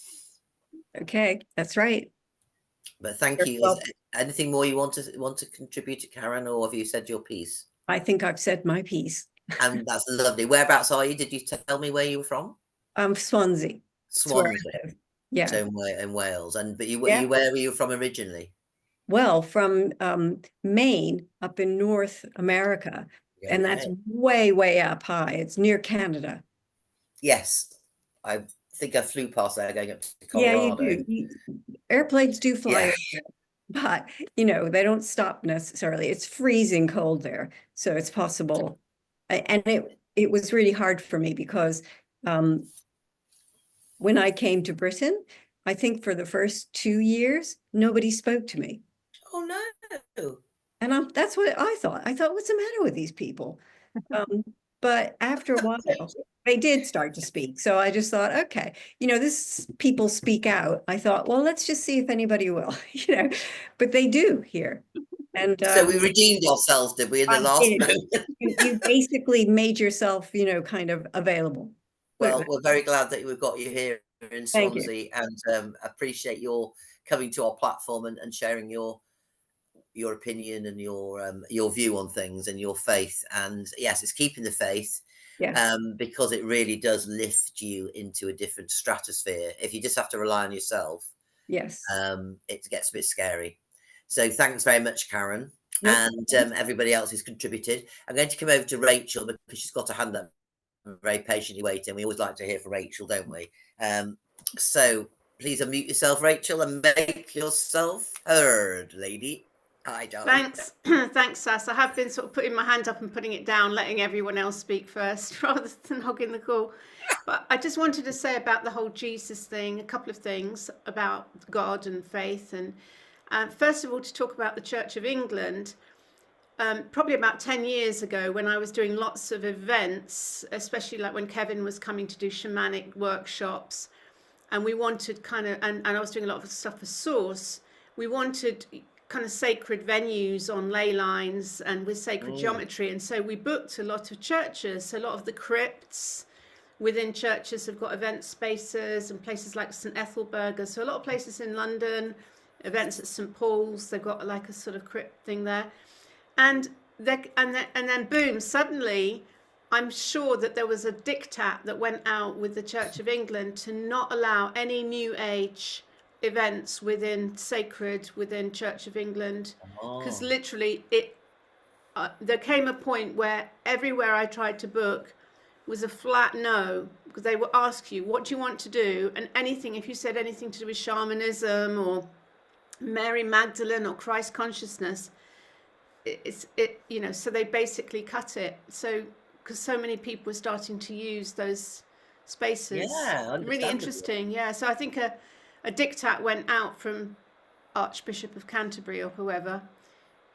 Okay, that's right. But thank you. Is anything more you want to contribute to, Karen, or have you said your piece? I think I've said my piece. And that's lovely. Whereabouts are you? Did you tell me where you were from? Swansea. Swansea. Yeah. So in Wales. But where were you from originally? Well, from Maine up in North America, and that's way, way up high. It's near Canada. Yes, I think I flew past there going up to Yeah, Colorado. you do. Airplanes do fly Yeah. over, but they don't stop necessarily. It's freezing cold there, so it's possible. And it was really hard for me because when I came to Britain, I think for the first 2 years, nobody spoke to me. Oh no. And that's what I thought. I thought, what's the matter with these people? But after a while, they did start to speak. So I just thought, okay, this people speak out. I thought, well, let's just see if anybody will, but they do here. And so we redeemed ourselves, did we, in the last moment? You basically made yourself, kind of available. Well, we're very glad that we've got you here in Swansea, and appreciate your coming to our platform and sharing your opinion and your view on things and your faith. And yes, it's keeping the faith, because it really does lift you into a different stratosphere. If you just have to rely on yourself, it gets a bit scary. So thanks very much, Karen, and everybody else who's contributed. I'm going to come over to Rachel because she's got her hand up, very patiently waiting. We always like to hear from Rachel, don't we? So please unmute yourself, Rachel, and make yourself heard, lady. Hi, darling. Thanks. Thanks, Sass. I have been sort of putting my hand up and putting it down, letting everyone else speak first rather than hogging the call. But I just wanted to say about the whole Jesus thing, a couple of things about God and faith. And first of all, to talk about the Church of England, probably about 10 years ago when I was doing lots of events, especially like when Kevin was coming to do shamanic workshops, and we wanted kind of, and I was doing a lot of stuff for Source, we wanted kind of sacred venues on ley lines and with sacred geometry. And so we booked a lot of churches. So a lot of the crypts within churches have got event spaces, and places like St Ethelburga. So a lot of places in London, events at St Paul's, they've got like a sort of crypt thing there. And then boom, suddenly I'm sure that there was a diktat that went out with the Church of England to not allow any New Age events within Church of England, because literally there came a point where everywhere I tried to book was a flat no, because they will ask you, what do you want to do? And anything, if you said anything to do with shamanism or Mary Magdalene or Christ consciousness, so they basically cut it. So because so many people were starting to use those spaces. Really interesting. So I think a diktat went out from Archbishop of Canterbury or whoever,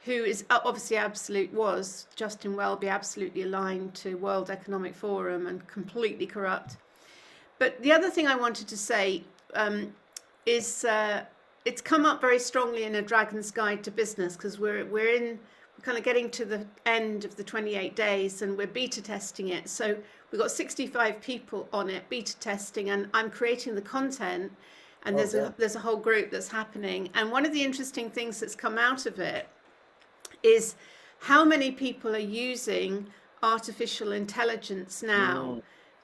who is obviously was Justin Welby, absolutely aligned to World Economic Forum and completely corrupt. But the other thing I wanted to say is it's come up very strongly in A Dragon's Guide to Business, because we're kind of getting to the end of the 28 days and we're beta testing it. So we've got 65 people on it, beta testing, and I'm creating the content. And there's a whole group that's happening. And one of the interesting things that's come out of it is how many people are using artificial intelligence now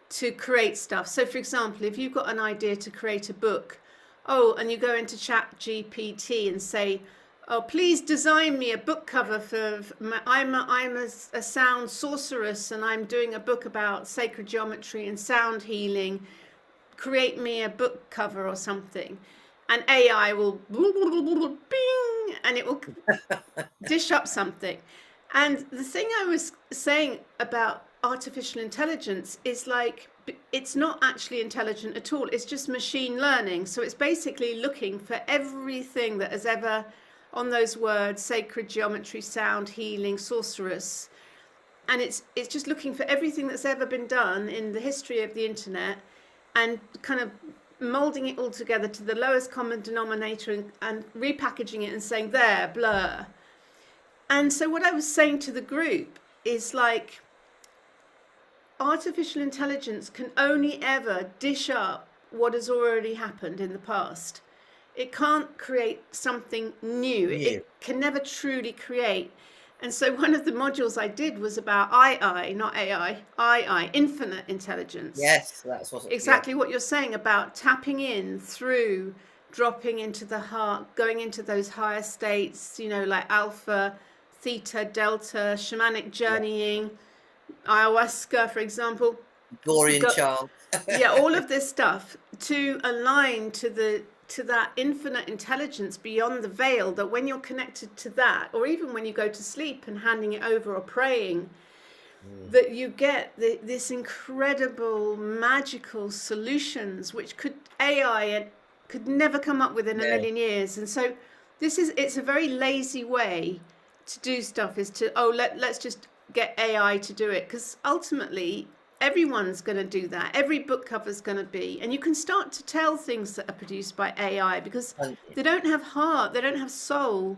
to create stuff. So, for example, if you've got an idea to create a book, and you go into ChatGPT and say, please design me a book cover I'm a sound sorceress and I'm doing a book about sacred geometry and sound healing. Create me a book cover or something, and AI will bing, and it will dish up something. And the thing I was saying about artificial intelligence is like, it's not actually intelligent at all. It's just machine learning. So it's basically looking for everything that has ever, on those words, sacred geometry, sound healing, sorceress, and it's just looking for everything that's ever been done in the history of the internet, and kind of molding it all together to the lowest common denominator and repackaging it and saying, there, blur. And so what I was saying to the group is like, artificial intelligence can only ever dish up what has already happened in the past. It can't create something new. It can never truly create. And so one of the modules I did was about II, not AI, infinite intelligence. Yes, that's what exactly what you're saying about tapping in through dropping into the heart, going into those higher states, you know, like alpha, theta, delta, shamanic journeying, ayahuasca, for example. Dorian chant. Yeah, all of this stuff to align to that infinite intelligence beyond the veil, that when you're connected to that, or even when you go to sleep and handing it over or praying, that you get this incredible magical solutions which AI could never come up with in a million years. And so it's a very lazy way to do stuff, is to, let's just get AI to do it, because ultimately everyone's going to do that. Every book cover is going to be, and you can start to tell things that are produced by AI, because they don't have heart, they don't have soul,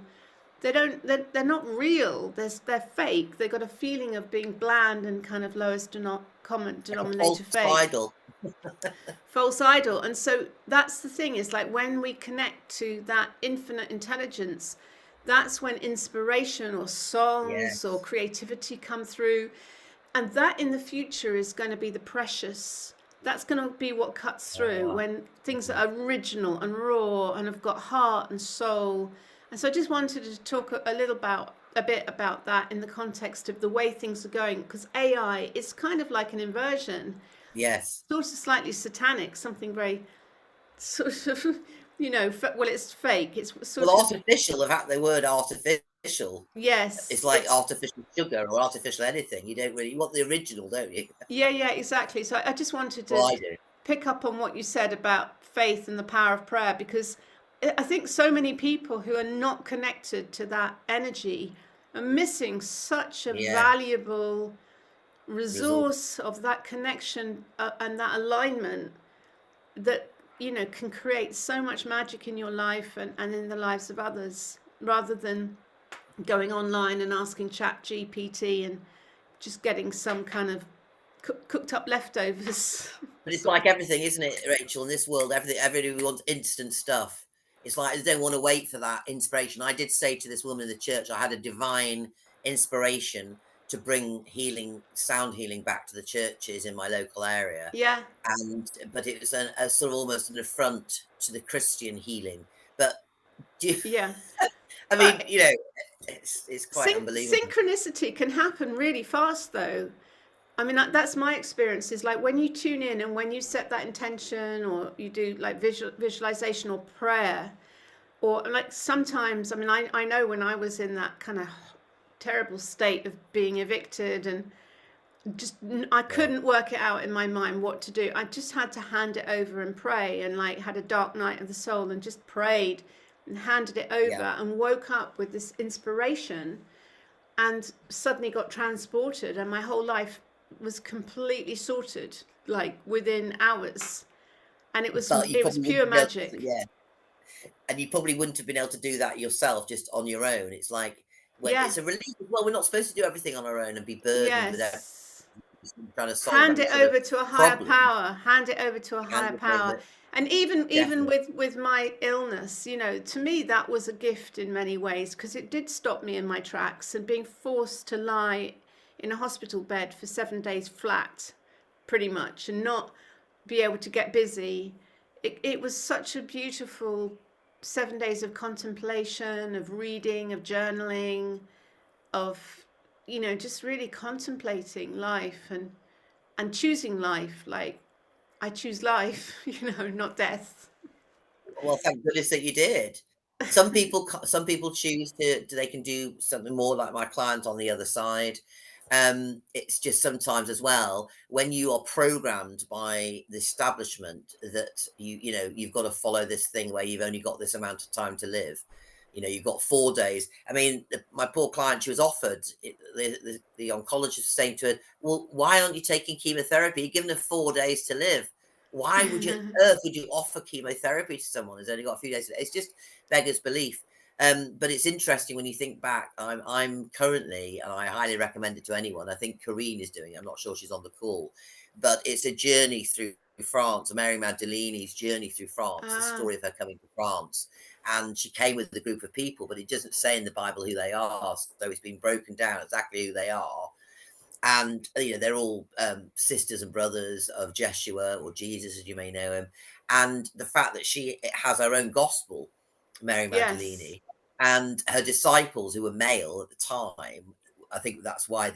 they're not real, they're fake. They've got a feeling of being bland and kind of lowest common denominator fake. False idol. And so that's the thing, is like when we connect to that infinite intelligence, that's when inspiration or songs or creativity come through. And that in the future is going to be the precious. That's going to be what cuts through, when things are original and raw and have got heart and soul. And so I just wanted to talk a bit about that in the context of the way things are going, because AI is kind of like an inversion. Yes. Sort of slightly satanic, something very sort of, you know, well, it's fake. It's sort of artificial. The fact the word artificial. Yes. It's like artificial sugar or artificial anything. You want the original, don't you? Yeah, exactly. So I just wanted to pick up on what you said about faith and the power of prayer, because I think so many people who are not connected to that energy are missing such a valuable resource of that connection and that alignment that, you know, can create so much magic in your life and in the lives of others, rather than going online and asking ChatGPT and just getting some kind of cooked up leftovers. But it's like everything, isn't it, Rachel? In this world, everybody wants instant stuff. It's like they don't want to wait for that inspiration. I did say to this woman in the church, I had a divine inspiration to bring sound healing back to the churches in my local area. Yeah. But it was a sort of almost an affront to the Christian healing. But I mean, you know, it's quite unbelievable. Synchronicity can happen really fast, though. I mean, that's my experience, is like when you tune in and when you set that intention, or you do like visualization or prayer, or like sometimes, I mean, I know when I was in that kind of terrible state of being evicted and just I couldn't work it out in my mind what to do. I just had to hand it over and pray, and like had a dark night of the soul and just prayed and handed it over and woke up with this inspiration and suddenly got transported, and my whole life was completely sorted, like within hours, and it was pure magic. And you probably wouldn't have been able to do that yourself just on your own. It's like, it's a relief. Well, we're not supposed to do everything on our own and be burdened with everything. Trying to solve hand it over to a higher power. Hand it over to a higher power. And even with my illness, you know, to me that was a gift in many ways, because it did stop me in my tracks, and being forced to lie in a hospital bed for 7 days flat, pretty much, and not be able to get busy. It was such a beautiful 7 days of contemplation, of reading, of journaling, of, you know, just really contemplating life and choosing life. Like, I choose life, you know, not death. Well, thank goodness that you did. Some people choose they can do something more, like my client on the other side. It's just sometimes as well, when you are programmed by the establishment that you've got to follow this thing where you've only got this amount of time to live. You know, you've got 4 days. I mean, my poor client, she was offered, the oncologist was saying to her, well, why aren't you taking chemotherapy? You're given her 4 days to live. Why would you on earth would you offer chemotherapy to someone who's only got a few days? It's just beggars belief. But it's interesting when you think back. I'm currently, and I highly recommend it to anyone, I think Corinne is doing it. I'm not sure she's on the call, but it's a journey through France, Mary Magdaleni's journey through France, the story of her coming to France. And she came with a group of people, but it doesn't say in the Bible who they are. So it's been broken down exactly who they are. And, you know, they're all sisters and brothers of Jeshua, or Jesus, as you may know him. and the fact that she has her own gospel, Mary Magdalene, and her disciples who were male at the time, I think that's why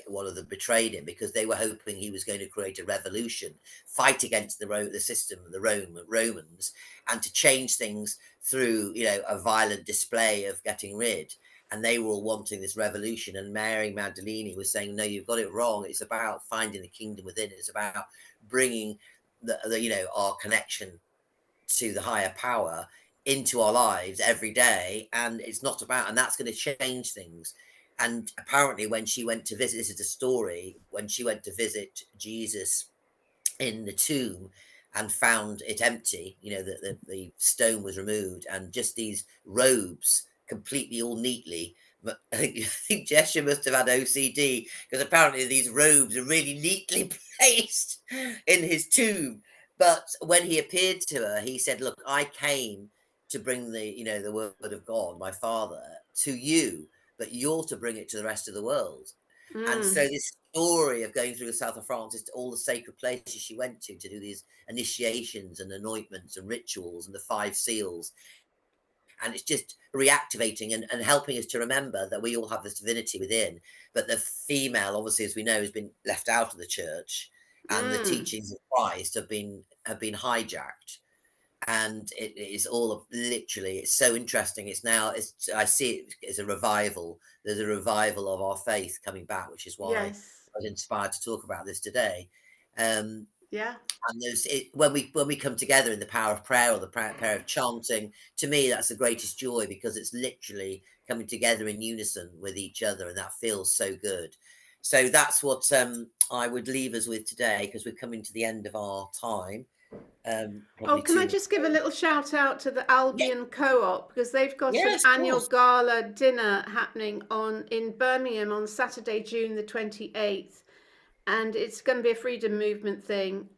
one of them betrayed him, because they were hoping he was going to create a revolution, fight against the system of the Romans, and to change things through, you know, a violent display of getting rid. And they were all wanting this revolution. And Mary Magdalene was saying, no, you've got it wrong. It's about finding the kingdom within. It's about bringing the you know, our connection to the higher power into our lives every day. And it's not about, and that's going to change things. And apparently when she went to visit, this is the story, when she went to visit Jesus in the tomb and found it empty, you know, the stone was removed, and just these robes completely all neatly. But I think Jesha must have had OCD, because apparently these robes are really neatly placed in his tomb. But when he appeared to her, he said, look, I came to bring the, you know, the word of God, my Father, to you, but you're to bring it to the rest of the world. And so this story of going through the south of France is all the sacred places she went to do these initiations and anointments and rituals and the 5 seals. And it's just reactivating and helping us to remember that we all have this divinity within. But the female, obviously, as we know, has been left out of the church, and the teachings of Christ have been hijacked. And it is all of, literally, it's so interesting. It's now, I see it as a revival. There's a revival of our faith coming back, which is why I was inspired to talk about this today. And there's when we come together in the power of prayer, or the power of chanting, to me that's the greatest joy, because it's literally coming together in unison with each other, and that feels so good. So that's what I would leave us with today, because we're coming to the end of our time. Can I just give a little shout out to the Albion Co-op, because they've got an annual gala dinner happening in Birmingham on Saturday, June the 28th, and it's going to be a freedom movement thing.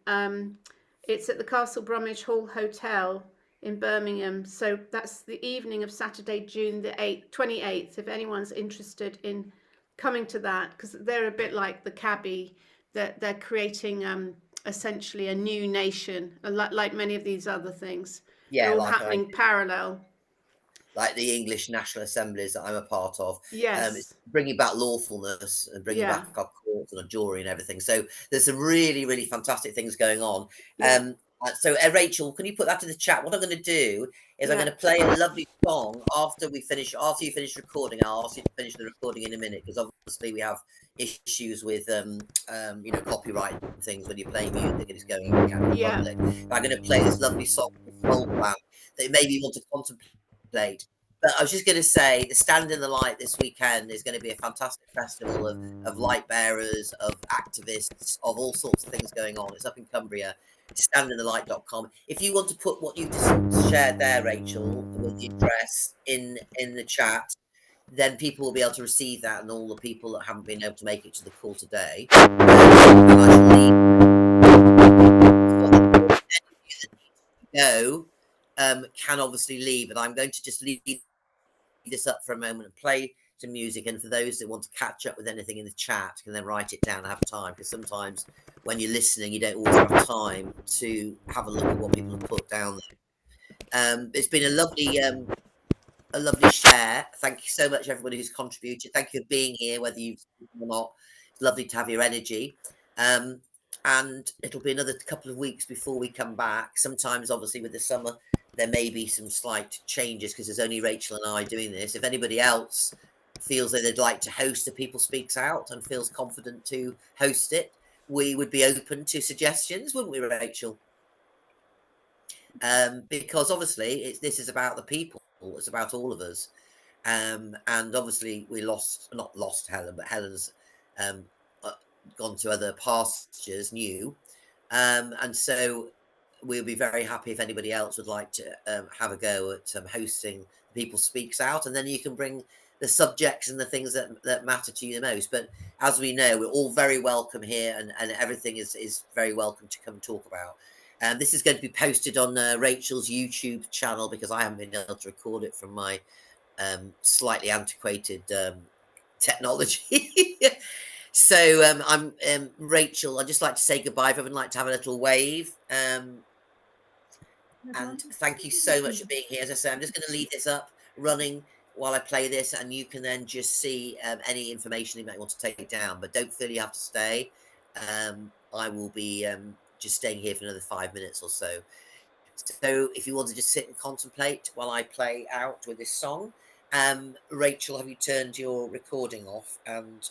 It's at the Castle Bromwich Hall Hotel in Birmingham, so that's the evening of Saturday, June the 28th, if anyone's interested in coming to that, because they're a bit like the Cabbie, that they're creating essentially a new nation, like many of these other things. They're all happening parallel. Like the English National Assemblies that I'm a part of. Yes. It's bringing back lawfulness and bringing back our courts and a jury and everything. So there's some really, really fantastic things going on. So Rachel, can you put that in the chat? What I'm going to do is I'm going to play a lovely song after you finish recording. I'll ask you to finish the recording in a minute, because obviously we have issues with you know, copyright and things when you're playing music and it's going in public. But I'm going to play this lovely song, Soul Plan, that maybe you want to contemplate. But I was just going to say, the Stand in the Light this weekend is going to be a fantastic festival of light bearers, of activists, of all sorts of things going on. It's up in Cumbria. Standinthelight.com. If you want to put what you just shared there, Rachel, with the address in the chat, then people will be able to receive that, and all the people that haven't been able to make it to the call today. Can obviously leave, and I'm going to just leave this up for a moment and play some music. And for those that want to catch up with anything in the chat, can then write it down and have time, because sometimes when you're listening, you don't always have time to have a look at what people have put down there. It's been a lovely share. Thank you so much, everybody who's contributed. Thank you for being here, whether you've spoken or not. It's lovely to have your energy. And it'll be another couple of weeks before we come back. Sometimes, obviously, with the summer, there may be some slight changes, because there's only Rachel and I doing this. If anybody else feels that they'd like to host a People Speaks Out and feels confident to host it, we would be open to suggestions, wouldn't we, Rachel? Because obviously this is about the people. It's about all of us. And obviously we not lost Helen, but Helen's gone to other pastures, new. And so we'll be very happy if anybody else would like to have a go at hosting People Speaks Out, and then you can bring the subjects and the things that matter to you the most. But as we know, we're all very welcome here, and everything is very welcome to come and talk about. This is going to be posted on Rachel's YouTube channel, because I haven't been able to record it from my slightly antiquated technology. So I'm Rachel. I'd just like to say goodbye. If everyone like to have a little wave, And thank you so much for being here. As I say, I'm just going to leave this up running while I play this, and you can then just see any information you might want to take down, but don't feel you have to stay. I will be just staying here for another 5 minutes or so. So if you want to just sit and contemplate while I play out with this song. Rachel, have you turned your recording off? And